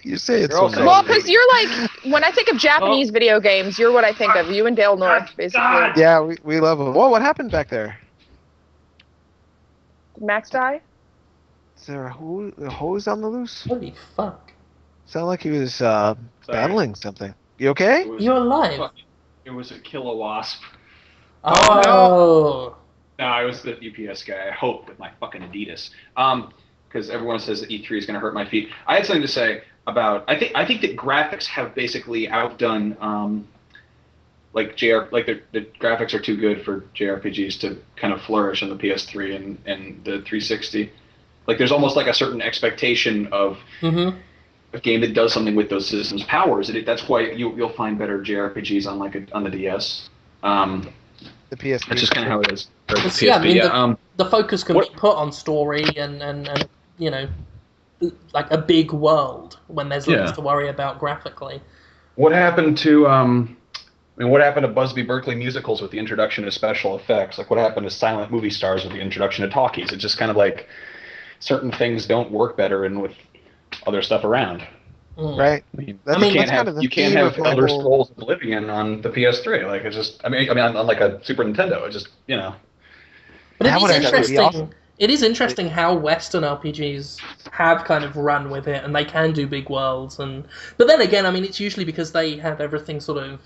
You say it's so well, because you're like, when I think of Japanese video games, you're what I think of. You and Dale North, basically. Yeah, we love them. Whoa, what happened back there? Max die? Is there a hose on the loose? Holy fuck. Sounded like he was battling something. You okay? You're alive. It was a killer wasp. Oh. No, I was the UPS guy, I hope, with my fucking Adidas. Because everyone says that E3 is going to hurt my feet. I had something to say about... I think that graphics have basically outdone... the graphics are too good for JRPGs to kind of flourish on the PS3 and the 360. Like, there's almost like a certain expectation of a game that does something with those systems' powers. That's why you'll find better JRPGs on the DS. The PS3. That's just kind of how it is. The focus can be put on story and you know, like a big world when there's less to worry about graphically. What happened to what happened to Busby Berkeley musicals with the introduction of special effects? Like, what happened to silent movie stars with the introduction of talkies? It's just kind of like certain things don't work better and with other stuff around. right? I mean, That's kind of the you can't theme have of Elder mobile. Scrolls Oblivion on the PS3. Like it's just, on like a Super Nintendo. It just, But That would actually be awesome. It is interesting how Western RPGs have kind of run with it, and they can do big worlds. But then again, I mean, it's usually because they have everything sort of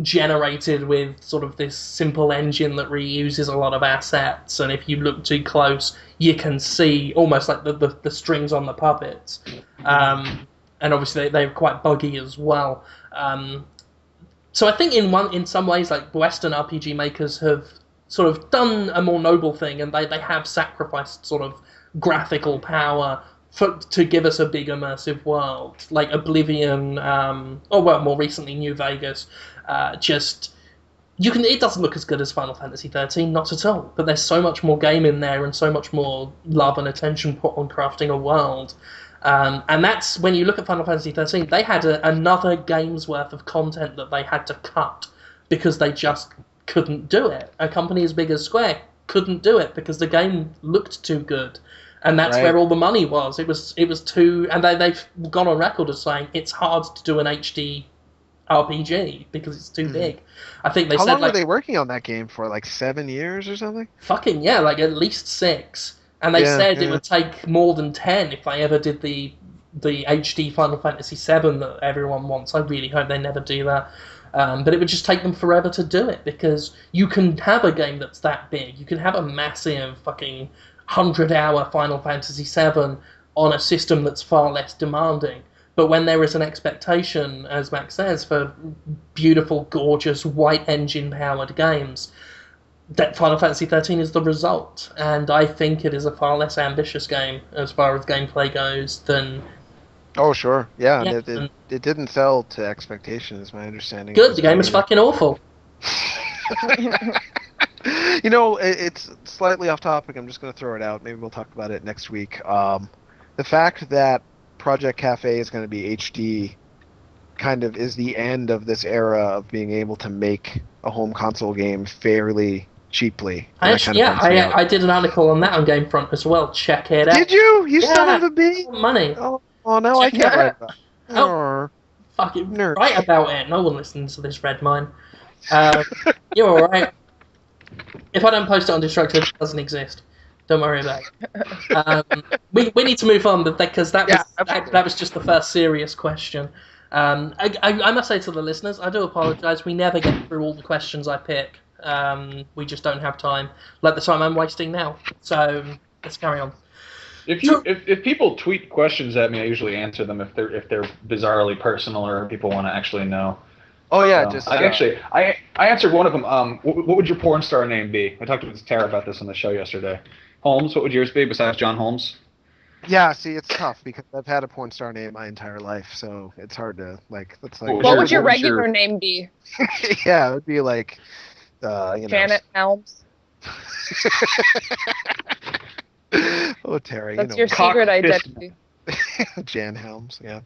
generated with sort of this simple engine that reuses a lot of assets, and if you look too close, you can see almost like the strings on the puppets. And obviously they're quite buggy as well. So I think in some ways, like Western RPG makers have sort of done a more noble thing, and they have sacrificed sort of graphical power to give us a big immersive world, like Oblivion, more recently New Vegas. It doesn't look as good as Final Fantasy 13, not at all. But there's so much more game in there, and so much more love and attention put on crafting a world. And that's when you look at Final Fantasy 13, they had another game's worth of content that they had to cut because they just couldn't do it. A company as big as Square couldn't do it because the game looked too good, and that's where all the money was. It was too, and they've gone on record as saying it's hard to do an HD RPG because it's too big. I think they How said long were they working on that game for? Like 7 years or something? Fucking yeah, like at least 6. And they said it would take more than 10 if they ever did the HD Final Fantasy VII that everyone wants. I really hope they never do that. But it would just take them forever to do it, because you can have a game that's that big. You can have a massive fucking 100-hour Final Fantasy VII on a system that's far less demanding. But when there is an expectation, as Max says, for beautiful, gorgeous, white engine-powered games, that Final Fantasy 13 is the result. And I think it is a far less ambitious game as far as gameplay goes than... Oh, sure. Yeah, it didn't sell to expectations, my understanding. Good, the game is fucking awful. It's slightly off topic. I'm just going to throw it out. Maybe we'll talk about it next week. The fact that Project Cafe is going to be HD kind of is the end of this era of being able to make a home console game fairly cheaply. I did an article on that on Gamefront as well. Check it out. Did you? You son of a bee? Money. Oh, no, I can't write about it. Oh, fuck it. Nerd. Write about it. No one listens to this red mine. You're alright. If I don't post it on Destructive, it doesn't exist. Don't worry about it. We need to move on because that was just the first serious question. I must say to the listeners, I do apologise. We never get through all the questions I pick. We just don't have time, like the time I'm wasting now. So let's carry on. If people tweet questions at me, I usually answer them if they're bizarrely personal or people want to actually know. Oh yeah, I answered one of them. What would your porn star name be? I talked to Tara about this on the show yesterday. Holmes, what would yours be besides John Holmes? Yeah, see, it's tough because I've had a porn star name my entire life, so it's hard to like. What would your regular name be? Yeah, it would be like, Janet Helms. Oh, Terry, that's your secret identity. Jan Helms, yeah.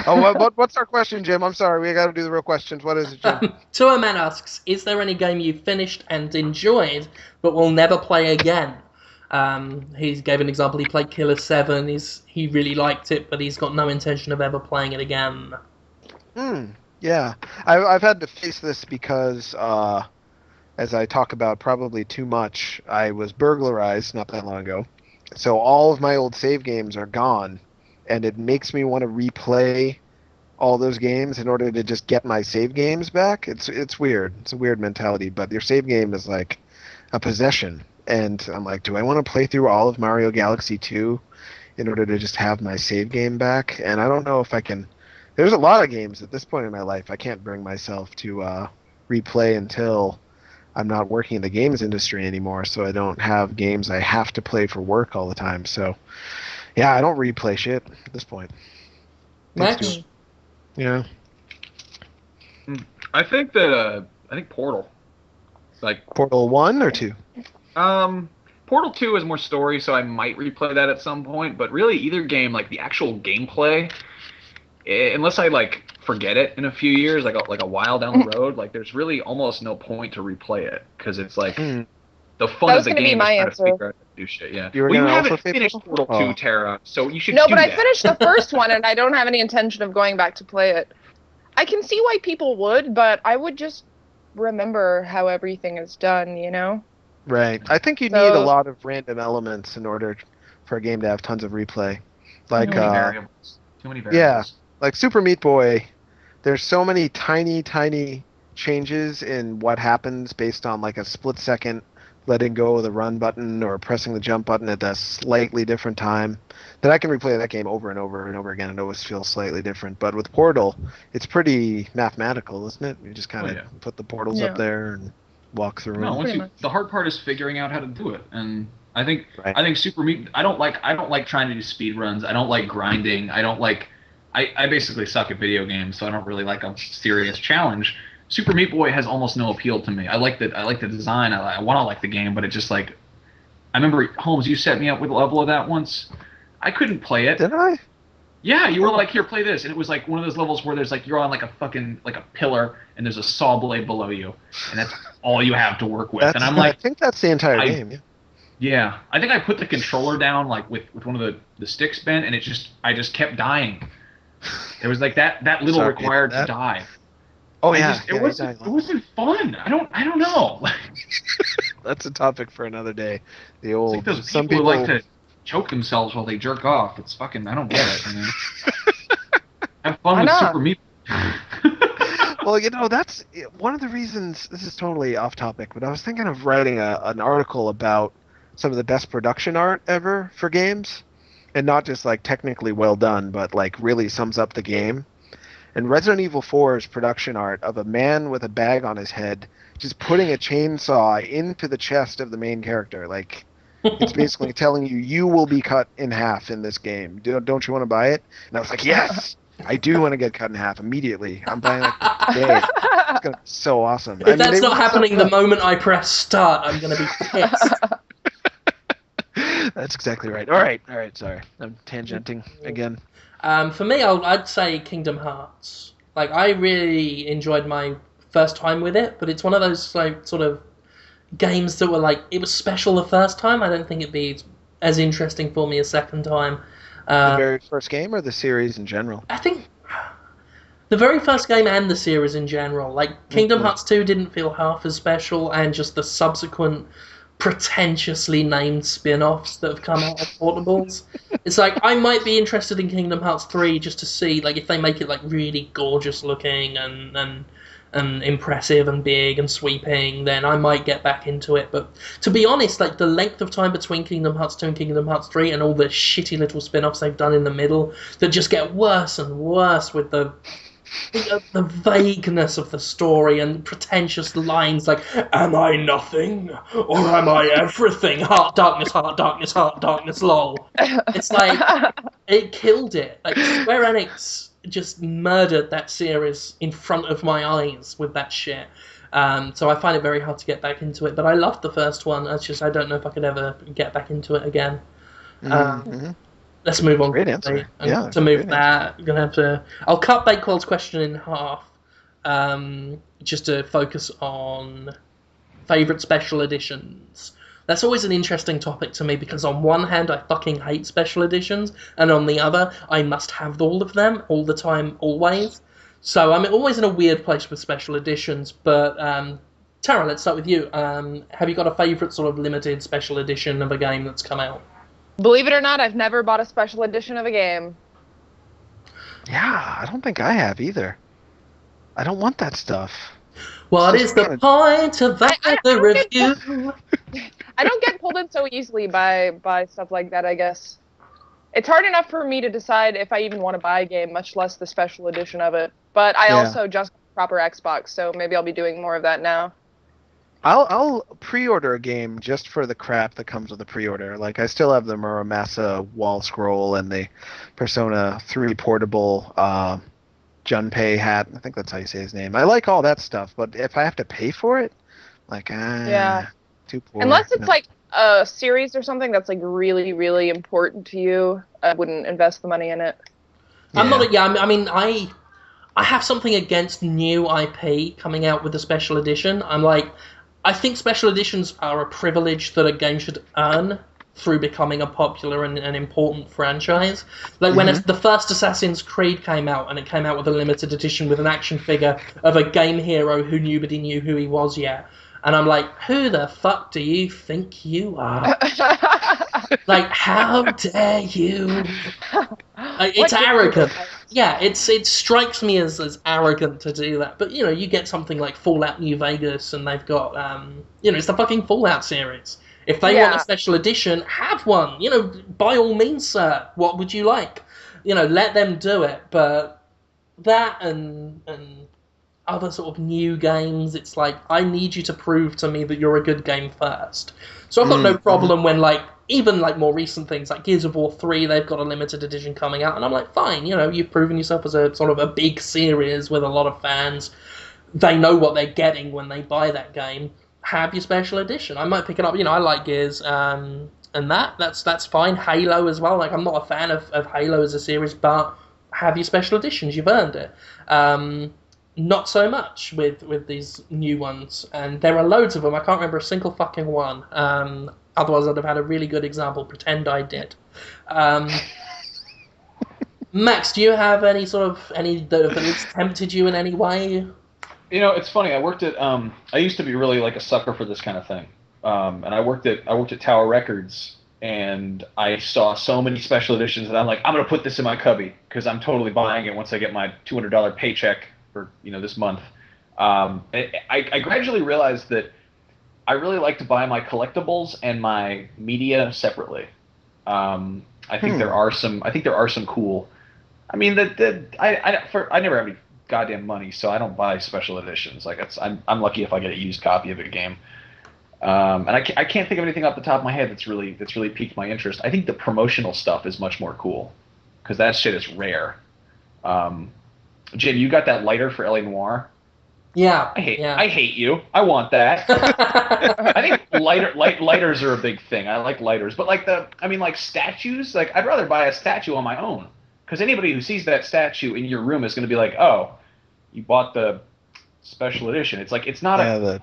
Oh, what's our question, Jim? I'm sorry, we got to do the real questions. What is it, Jim? Tour Man asks, is there any game you've finished and enjoyed but will never play again? He gave an example. He played Killer 7. He really liked it, but he's got no intention of ever playing it again. Yeah. I've had to face this because, as I talk about probably too much, I was burglarized not that long ago. So all of my old save games are gone, and it makes me want to replay all those games in order to just get my save games back. It's weird. It's a weird mentality, but your save game is like a possession. And I'm like, do I want to play through all of Mario Galaxy 2 in order to just have my save game back? And I don't know if I can. There's a lot of games at this point in my life I can't bring myself to replay until I'm not working in the games industry anymore, so I don't have games I have to play for work all the time. So, yeah, I don't replay shit at this point. Max? Yeah. I think Portal. Like Portal 1 or 2? Portal 2 is more story, so I might replay that at some point, but really either game, like the actual gameplay, unless I like forget it in a few years, like a while down the road, like there's really almost no point to replay it, because it's like the fun of the game is trying to figure out. do shit. Yeah. You were Well, you gonna haven't also say finished Portal? Portal 2, Oh. Tara, so you should. No, do but I that. finished the first one, and I don't have any intention of going back to play it. I can see why people would, but I would just remember how everything is done, you know? Right. I think you need a lot of random elements in order for a game to have tons of replay. Like, Too many variables. Too many variables. Yeah, like Super Meat Boy, there's so many tiny changes in what happens based on like a split second letting go of the run button or pressing the jump button at a slightly different time that I can replay that game over and over and over again and always feels slightly different. But with Portal, it's pretty mathematical, isn't it? You just kind of put the portals up there and walk through them. The hard part is figuring out how to do it, and I think Super Meat. I don't like trying to do speed runs. I don't like grinding. I basically suck at video games, so I don't really like a serious challenge. Super Meat Boy has almost no appeal to me. I like the design. I want to like the game, but it just like I remember Holmes, you set me up with a level of that once. I couldn't play it. Did I? Yeah, you were like, here, play this, and it was like one of those levels where there's like you're on like a fucking like a pillar, and there's a saw blade below you, and that's all you have to work with. And I'm like, I think that's the entire game. Yeah. Yeah, I think I put the controller down like with one of the sticks bent, and I just kept dying. There was like that little required to die. Oh yeah, it wasn't fun. I don't know. That's a topic for another day. The old it's like those people who like to choke themselves while they jerk off. It's fucking. I don't get it. I mean, have fun with Super Meat. Well, that's one of the reasons. This is totally off topic, but I was thinking of writing an article about some of the best production art ever for games, and not just like technically well done, but like really sums up the game. And Resident Evil 4's production art of a man with a bag on his head just putting a chainsaw into the chest of the main character. Like, it's basically telling you will be cut in half in this game. Don't you want to buy it? And I was like, yes! I do want to get cut in half immediately. I'm buying it today. It's going to be so awesome. If that's not happening the moment I press start, I'm going to be pissed. That's exactly right. All right. Sorry. I'm tangenting again. For me, I'd say Kingdom Hearts. Like, I really enjoyed my first time with it, but it's one of those like sort of games that were like, it was special the first time. I don't think it'd be as interesting for me a second time. The very first game or the series in general? I think the very first game and the series in general. Like, Kingdom Hearts 2 didn't feel half as special, and just the subsequent pretentiously named spin-offs that have come out of portables. It's like, I might be interested in Kingdom Hearts 3 just to see like if they make it like really gorgeous looking and impressive and big and sweeping, then I might get back into it. But to be honest, like the length of time between Kingdom Hearts 2 and Kingdom Hearts 3 and all the shitty little spin-offs they've done in the middle that just get worse and worse with the vagueness of the story and pretentious lines like, am I nothing or am I everything? Heart, darkness, lol. It's like, it killed it. Like, Square Enix just murdered that series in front of my eyes with that shit. So I find it very hard to get back into it, but I loved the first one. It's just I don't know if I could ever get back into it again. Let's move on. Great answer. Yeah, to move that, I'm gonna have to. I'll cut Bakewell's question in half, just to focus on favorite special editions. That's always an interesting topic to me because on one hand I fucking hate special editions, and on the other I must have all of them all the time, always. So I'm always in a weird place with special editions. But Tara, let's start with you. Have you got a favorite sort of limited special edition of a game that's come out? Believe it or not, I've never bought a special edition of a game. Yeah, I don't think I have either. I don't want that stuff. What is the point of the review? I don't get pulled in so easily by stuff like that, I guess. It's hard enough for me to decide if I even want to buy a game, much less the special edition of it. But I also just got a proper Xbox, so maybe I'll be doing more of that now. I'll pre-order a game just for the crap that comes with the pre-order. Like, I still have the Muramasa wall scroll and the Persona 3 portable Junpei hat. I think that's how you say his name. I like all that stuff, but if I have to pay for it, like, too poor. Unless it's like a series or something that's like really, really important to you, I wouldn't invest the money in it. I'm not. I mean, I have something against new IP coming out with a special edition. I'm like, I think special editions are a privilege that a game should earn. through becoming a popular and an important franchise. Like when the first Assassin's Creed came out, and it came out with a limited edition with an action figure of a game hero who nobody knew who he was yet. And I'm like, who the fuck do you think you are? Like, how dare you? It's arrogant. Yeah, it strikes me as arrogant to do that. But, you know, you get something like Fallout New Vegas, and they've got, it's the fucking Fallout series. If they want a special edition, have one. You know, by all means, sir. What would you like? You know, let them do it. But that and other sort of new games, it's like, I need you to prove to me that you're a good game first. So I've got no problem when, like, even like more recent things like Gears of War 3, they've got a limited edition coming out, and I'm like, fine, you know, you've proven yourself as a sort of a big series with a lot of fans. They know what they're getting when they buy that game. Have your special edition. I might pick it up. You know, I like Gears, and that's fine. Halo as well. Like, I'm not a fan of Halo as a series, but have your special editions. You've earned it. Not so much with these new ones, and there are loads of them. I can't remember a single fucking one. Otherwise, I'd have had a really good example. Pretend I did. Max, do you have any that's tempted you in any way? You know, it's funny. I worked at I used to be really like a sucker for this kind of thing, and I worked at Tower Records, and I saw so many special editions, and I'm like, I'm gonna put this in my cubby because I'm totally buying it once I get my $200 paycheck for this month. I gradually realized that I really like to buy my collectibles and my media separately. I think there are some cool. I mean, I never have any goddamn money, so I don't buy special editions. Like, I'm lucky if I get a used copy of a game. And I can't think of anything off the top of my head that's really piqued my interest. I think the promotional stuff is much more cool because that shit is rare. Jim, you got that lighter for LA Noire? Yeah. I hate you. I want that. I think lighters are a big thing. I like lighters, but like statues. Like, I'd rather buy a statue on my own, because anybody who sees that statue in your room is going to be like, oh, you bought the special edition. It's like, it's not a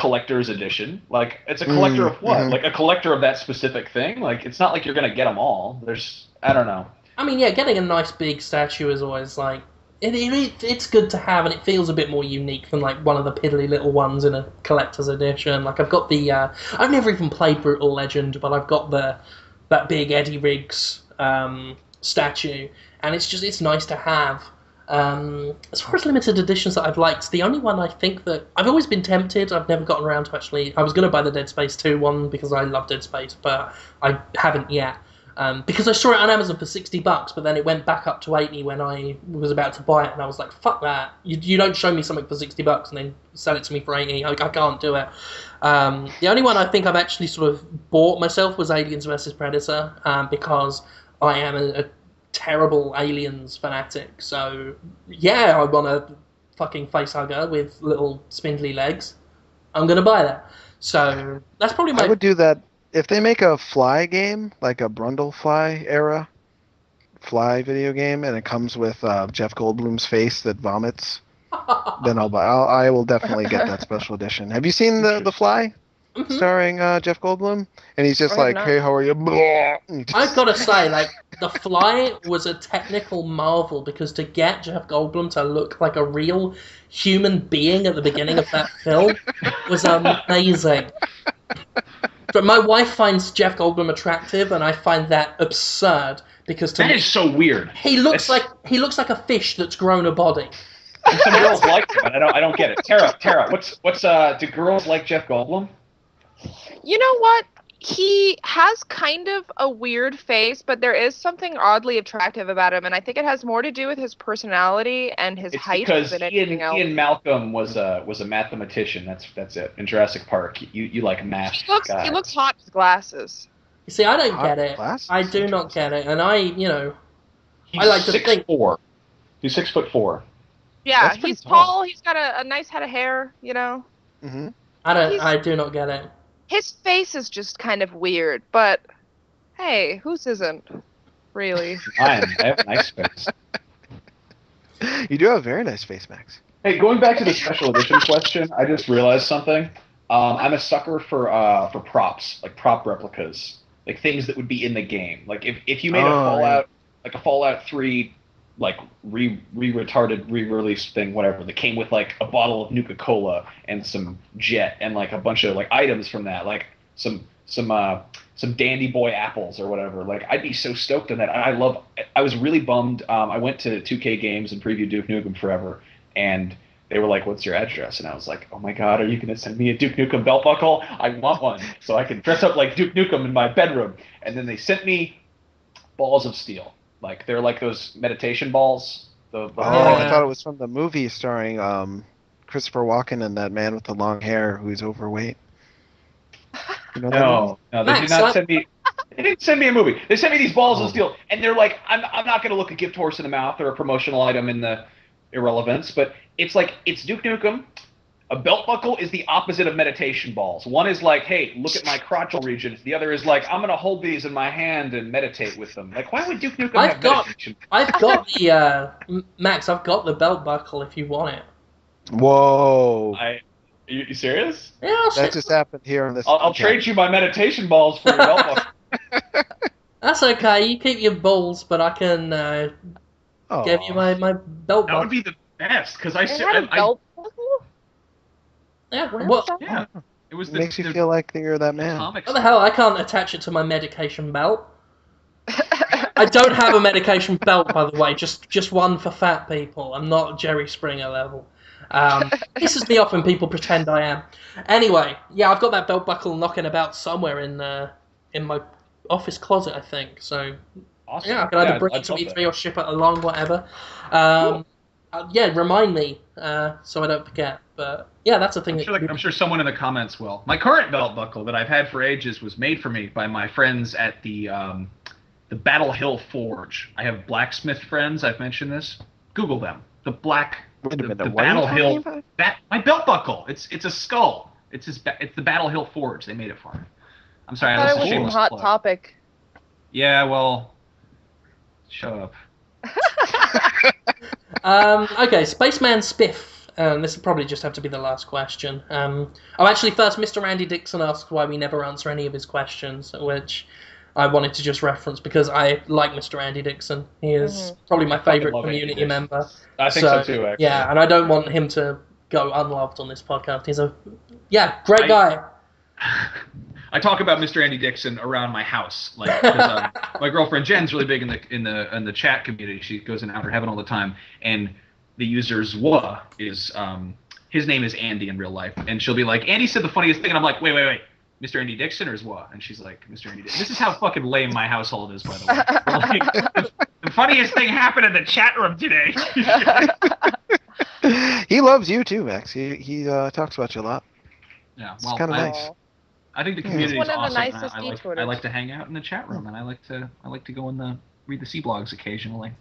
collector's edition. Like, it's a collector of what? Like, a collector of that specific thing. Like, it's not like you're going to get them all. I don't know. I mean, yeah, getting a nice big statue is always like, it's good to have, and it feels a bit more unique than like one of the piddly little ones in a collector's edition. Like, I've got the I've never even played Brutal Legend, but I've got that big Eddie Riggs statue, and it's nice to have. As far as limited editions that I've liked, the only one I think that I've always been tempted, I've never gotten around to actually. I was going to buy the Dead Space 2 one because I love Dead Space, but I haven't yet. Because I saw it on Amazon for $60, but then it went back up to 80 when I was about to buy it, and I was like, fuck that. You don't show me something for $60 and then sell it to me for 80. I can't do it. The only one I think I've actually sort of bought myself was Aliens vs. Predator, because I am a terrible Aliens fanatic. So, yeah, I want a fucking facehugger with little spindly legs. I'm going to buy that. So, that's probably my... I would do that. If they make a Fly game, like a Brundle Fly era Fly video game, and it comes with Jeff Goldblum's face that vomits, then I will definitely get that special edition. Have you seen the Fly, starring Jeff Goldblum? And he's just like, hey, how are you? I've got to say, like, The Fly was a technical marvel, because to get Jeff Goldblum to look like a real human being at the beginning of that film was amazing. But my wife finds Jeff Goldblum attractive, and I find that absurd, because that is so weird. He looks like a fish that's grown a body. And some girls like him, but I don't get it. Tara, what's do girls like Jeff Goldblum? You know what? He has kind of a weird face, but there is something oddly attractive about him, and I think it has more to do with his personality and his height than anything else. Ian Malcolm was a mathematician. That's it. In Jurassic Park, you like math. He looks hot with glasses. You see, I don't get it. Glasses? I do not get it, and I like to think 6'4". He's 6'4". Yeah, he's tall. He's got a nice head of hair. Mm-hmm. I do not get it. His face is just kind of weird, but hey, whose isn't? Really? I have a nice face. You do have a very nice face, Max. Hey, going back to the special edition question, I just realized something. I'm a sucker for props, like prop replicas, like things that would be in the game. Like if you made a Fallout 3 like re-release thing, whatever, that came with like a bottle of Nuka-Cola and some Jet and like a bunch of like items from that, like some Dandy Boy apples or whatever. Like I'd be so stoked on that. I was really bummed. I went to 2K Games and previewed Duke Nukem Forever, and they were like, "What's your address?" And I was like, "Oh my God, are you going to send me a Duke Nukem belt buckle? I want one so I can dress up like Duke Nukem in my bedroom." And then they sent me balls of steel. Like they're like those meditation balls. I thought it was from the movie starring Christopher Walken and that man with the long hair who's overweight. You know no, they did not send me. They didn't send me a movie. They sent me these balls of steel, and they're like, I'm not going to look a gift horse in the mouth or a promotional item in the irrelevance, but it's like, it's Duke Nukem. A belt buckle is the opposite of meditation balls. One is like, hey, look at my crotchal region. The other is like, I'm going to hold these in my hand and meditate with them. Like, why would Duke Nukem have meditation? I've got the, Max, I've got the belt buckle if you want it. Whoa. Are you serious? Yeah, that just happened here on this. I'll trade you my meditation balls for your belt buckle. That's okay. You keep your balls, but I can give you my belt buckle. That would be the best, because belt buckle? Yeah, yeah. It makes you feel like you're that man. What the hell? I can't attach it to my medication belt. I don't have a medication belt, by the way. Just one for fat people. I'm not Jerry Springer level. Pisses me off when people pretend I am. Anyway, yeah, I've got that belt buckle knocking about somewhere in my office closet, I think. So, awesome. Yeah, I can either bring it to E3 or ship it along, whatever. Yeah, remind me so I don't forget. But yeah, that's a thing. I'm sure someone in the comments will. My current belt buckle that I've had for ages was made for me by my friends at the Battle Hill Forge. I have blacksmith friends. I've mentioned this. Google them. The Battle Hill. My belt buckle. It's a skull. It's the Battle Hill Forge. They made it for me. I'm sorry. I thought it was a hot topic. Yeah, well, shut up. Okay, Spaceman Spiff. This will probably just have to be the last question. Actually, first, Mr. Andy Dixon asked why we never answer any of his questions, which I wanted to just reference because I like Mr. Andy Dixon. He is probably my favourite community member. I think so too, actually. Yeah, and I don't want him to go unloved on this podcast. He's a great guy. I talk about Mr. Andy Dixon around my house, like because my girlfriend Jen's really big in the chat community. She goes in Outer Heaven all the time, and the user Zwa is his name is Andy in real life, and she'll be like, Andy said the funniest thing, and I'm like, wait, Mr. Andy Dixon or Zwa? And she's like, Mr. Andy Dixon. This is how fucking lame my household is, by the way. Like, the funniest thing happened in the chat room today. He loves you too, Max. He talks about you a lot. Yeah, well, it's kind of nice. I think the community is awesome. I like to hang out in the chat room, and I like to go read the C blogs occasionally.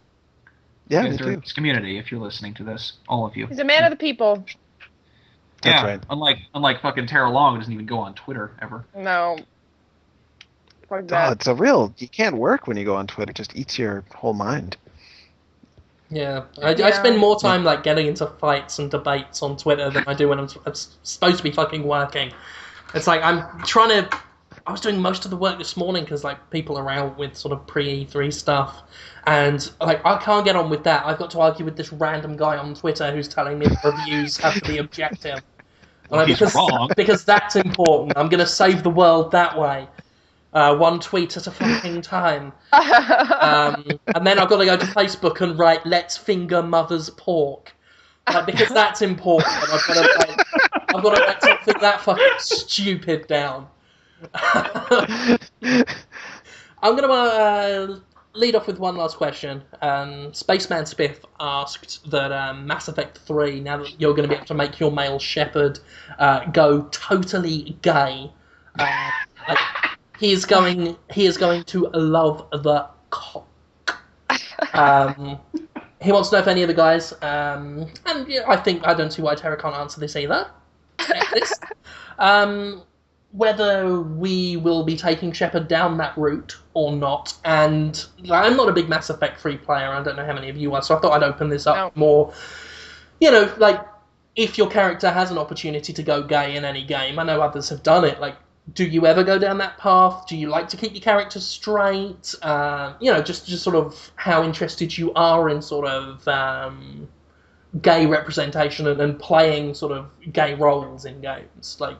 Yeah, me too. It's community. If you're listening to this, all of you. He's a man of the people. That's right. Unlike fucking Tara Long, who doesn't even go on Twitter ever. No. Oh, it's you can't work when you go on Twitter. It just eats your whole mind. Yeah, I spend more time like getting into fights and debates on Twitter than I do when I'm supposed to be fucking working. It's like I was doing most of the work this morning because like people are out with sort of pre-E3 stuff, and like I can't get on with that. I've got to argue with this random guy on Twitter who's telling me the reviews have to be objective. Well, he's wrong. Because that's important. I'm going to save the world that way. One tweet at a fucking time. And then I've got to go to Facebook and write, let's finger mother's pork. Because that's important. I've got to write something that fucking stupid down. I'm going to lead off with one last question. Spaceman Spiff asked that Mass Effect 3, now that you're going to be able to make your male shepherd go totally gay, he is going to love the cock. He wants to know if any of the guys, and yeah, I don't see why Tara can't answer this either. Whether we will be taking Shepard down that route or not. And I'm not a big Mass Effect 3 player. I don't know how many of you are, so I thought I'd open this up more. You know, like, if your character has an opportunity to go gay in any game, I know others have done it, like, do you ever go down that path? Do you like to keep your character straight? Just sort of how interested you are in sort of gay representation and playing sort of gay roles in games. Like,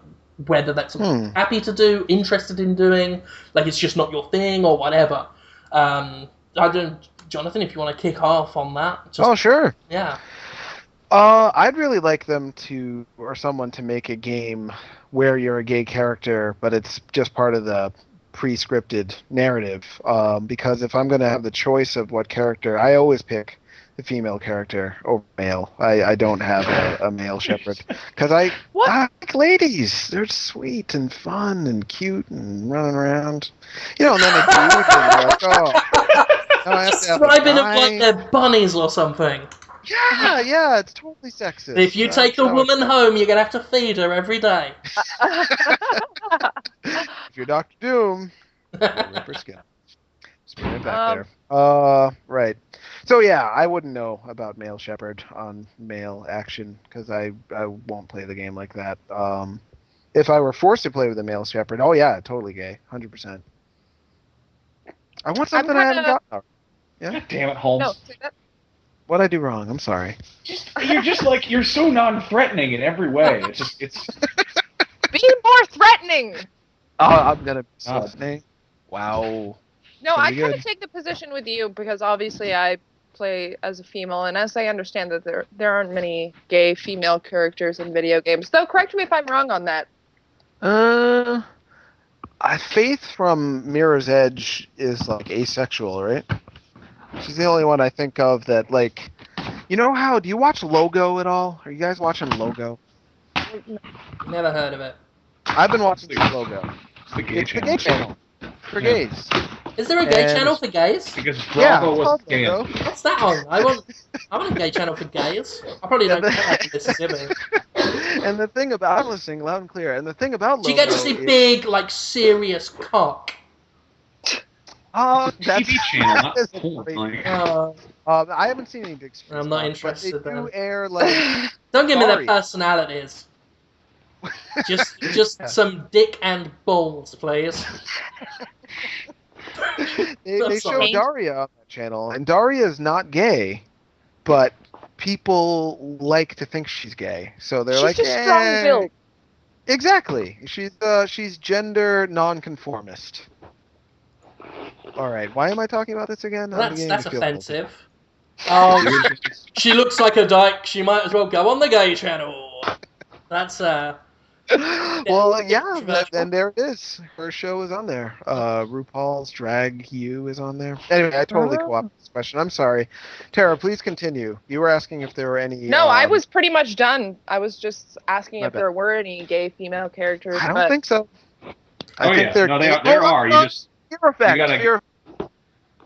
whether that's something you're happy to do, interested in doing, like it's just not your thing or whatever. Jonathan, if you want to kick off on that. Oh, sure. Yeah. I'd really like them or someone to make a game where you're a gay character, but it's just part of the pre-scripted narrative. Because if I'm going to have the choice of what character, I always pick the female character over male. I don't have a male shepherd because I like ladies. They're sweet and fun and cute and running around. And then a dude, and like, describe it like they're bunnies or something. Yeah, it's totally sexist. If you take a woman home, you're gonna have to feed her every day. If you're Dr. Doom, rip her skin. Just bring it back there. Right. So yeah, I wouldn't know about male shepherd on male action because I won't play the game like that. If I were forced to play with a male shepherd, oh yeah, totally gay, 100%. I want something I haven't gotten. Yeah. God damn it, Holmes. No, What'd I do wrong? I'm sorry. You're so non-threatening in every way. It's. Be more threatening. Oh, I'm gonna be threatening. Wow. No, I kind of take the position with you because obviously I play as a female, and as I understand that there aren't many gay female characters in video games. Though, correct me if I'm wrong on that. Faith from Mirror's Edge is like asexual, right? She's the only one I think of that, like, do you watch Logo at all? Are you guys watching Logo? Never heard of it. I've been watching Logo. It's the gay channel. The gay channel for gays. Is there a gay channel for gays? Because Bravo was gay. What's that on? I want a gay channel for gays. I probably don't care about Mississippi. And the thing about, I'm listening loud and clear, and the thing about Logo do you get to see big, like, serious cock? That's TV channel, not porn. I haven't seen any big screens. I'm not interested. They do air like. Don't give me their personalities. Just some dick and balls, please. They show Daria on that channel, and Daria is not gay, but people like to think she's gay, so they're like, just strong-willed. Exactly. She's gender nonconformist. All right, why am I talking about this again? That's offensive. Oh, she looks like a dyke. She might as well go on the gay channel. That's well, yeah, and there it is. Her show is on there. RuPaul's Drag U is on there. Anyway, I totally co-opted this question. I'm sorry. Tara, please continue. You were asking if there were any... No, I was pretty much done. I was just asking if there were any gay female characters. I don't think so. I think there are. You just... Fear Effect.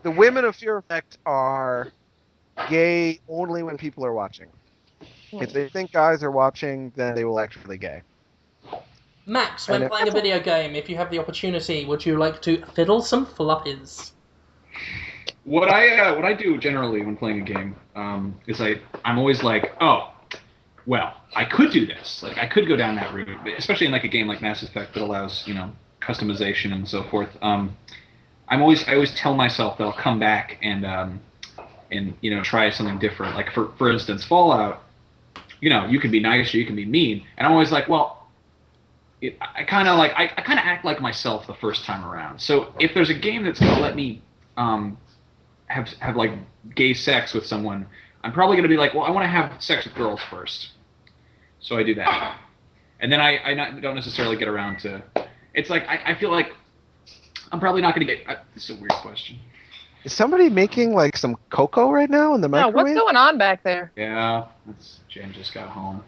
The women of Fear Effect are gay only when people are watching. If they think guys are watching, then they will actually gay. Max, when playing a video game, if you have the opportunity, would you like to fiddle some floppies? What I do generally when playing a game is I'm always like, oh, well, I could do this. Like, I could go down that route, especially in like a game like Mass Effect that allows, customization and so forth. I always tell myself that I'll come back and try something different. Like for instance, Fallout, you can be nice or you can be mean, and I'm always like, well, I kind of act like myself the first time around. So if there's a game that's gonna let me have like gay sex with someone, I'm probably gonna be like, well, I want to have sex with girls first. So I do that, and then I don't necessarily get around to. It's like I feel like I'm probably not gonna get. This is a weird question. Is somebody making like some cocoa right now in the microwave? What's going on back there? Yeah, Jen just got home.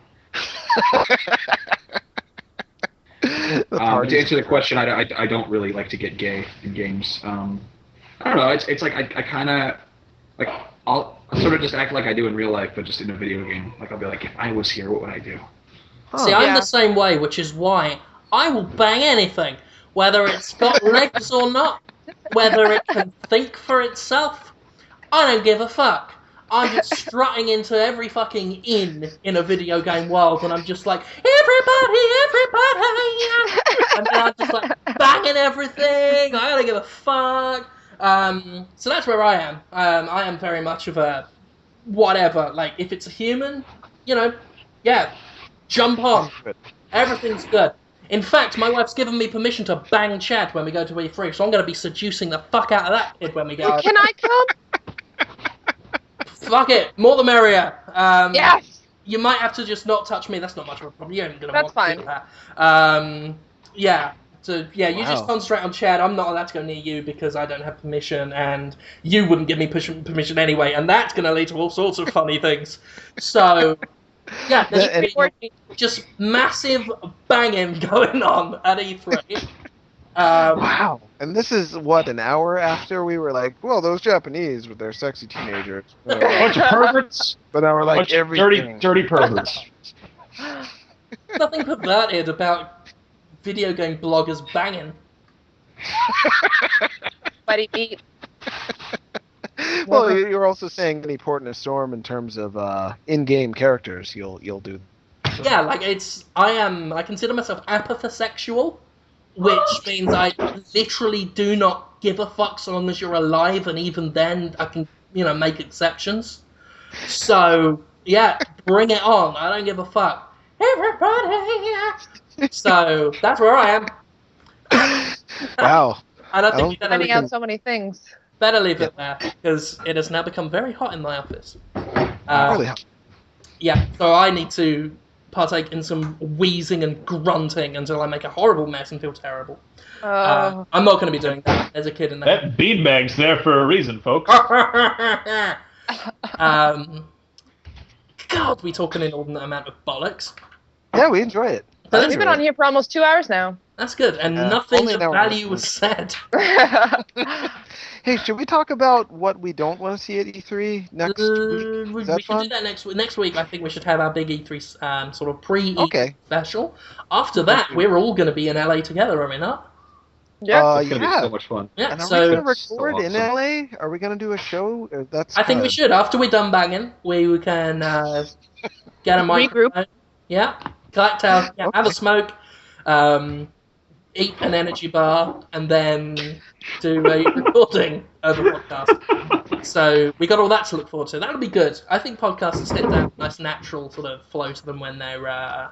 To answer the question, I don't really like to get gay in games. I don't know. It's like I kind of like I'll sort of just act like I do in real life, but just in a video game. Like I'll be like, if I was here, what would I do? See, I'm the same way, which is why I will bang anything, whether it's got legs or not, whether it can think for itself. I don't give a fuck. I'm just strutting into every fucking inn in a video game world, and I'm just like, everybody, and then I'm just like banging everything. I don't give a fuck. So that's where I am. I am very much of a whatever. Like, if it's a human, yeah, jump on. Everything's good. In fact, my wife's given me permission to bang Chad when we go to E3, so I'm going to be seducing the fuck out of that kid when we go. Can I come? Fuck it, more the merrier. Yes. You might have to just not touch me. That's not much of a problem. You ain't gonna That's want to fine. do that. Yeah. So yeah, you just concentrate on Chad. I'm not allowed to go near you because I don't have permission, and you wouldn't give me permission anyway, and that's gonna lead to all sorts of funny things. So yeah, there's just massive banging going on at E3. Wow. And this is, what, an hour after we were like, well, those Japanese with their sexy teenagers. Bunch of perverts. But now we're like, Bunch of everything. dirty perverts. Nothing perverted about video game bloggers banging. Buddy beat. Well, you're also saying any port in a storm in terms of in-game characters you'll do. Yeah, like I consider myself apathosexual, which means I literally do not give a fuck so long as you're alive, and even then I can, make exceptions. So, yeah, bring it on. I don't give a fuck. Everybody! So, that's where I am. Wow. And I think you finding out so many things. better leave it there, because it has now become very hot in my office. Really hot. Yeah, so I need to partake in some wheezing and grunting until I make a horrible mess and feel terrible. I'm not going to be doing that as a kid in there. That beanbag's there for a reason, folks. God, we talk an inordinate amount of bollocks. Yeah, we enjoy it. We've been on here for almost 2 hours now. That's good, and nothing of value was said. Hey, should we talk about what we don't want to see at E3 next week? We should do that next week. Next week, I think we should have our big E3 sort of pre-E3 special. After that, we're all going to be in LA together, are we not? Yeah. It's going to be so much fun. Yeah, And are so we going to record in LA? Are we going to do a show? I think we should. After we're done banging, we can get a microphone. Regroup. Yeah, collect our, have a smoke, eat an energy bar, and then do a recording of a podcast. So we got all that to look forward to. That'll be good. I think podcasts tend to have a nice natural sort of flow to them when they're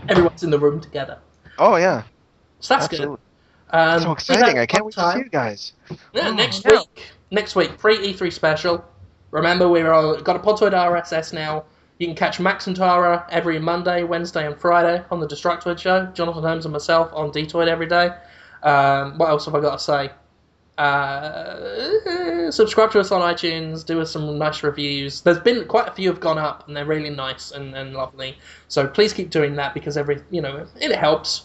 everyone's in the room together. Oh, yeah. So that's Absolutely. good. So exciting. I can't wait to see you guys. Yeah, next week, pre-E3 special. Remember, we've got a Podtoid RSS now. You can catch Max and Tara every Monday, Wednesday, and Friday on the Destructoid Show. Jonathan Holmes and myself on Dtoid every day. What else have I got to say? Subscribe to us on iTunes. Do us some nice reviews. There's been quite a few have gone up, and they're really nice and lovely. So please keep doing that because it helps.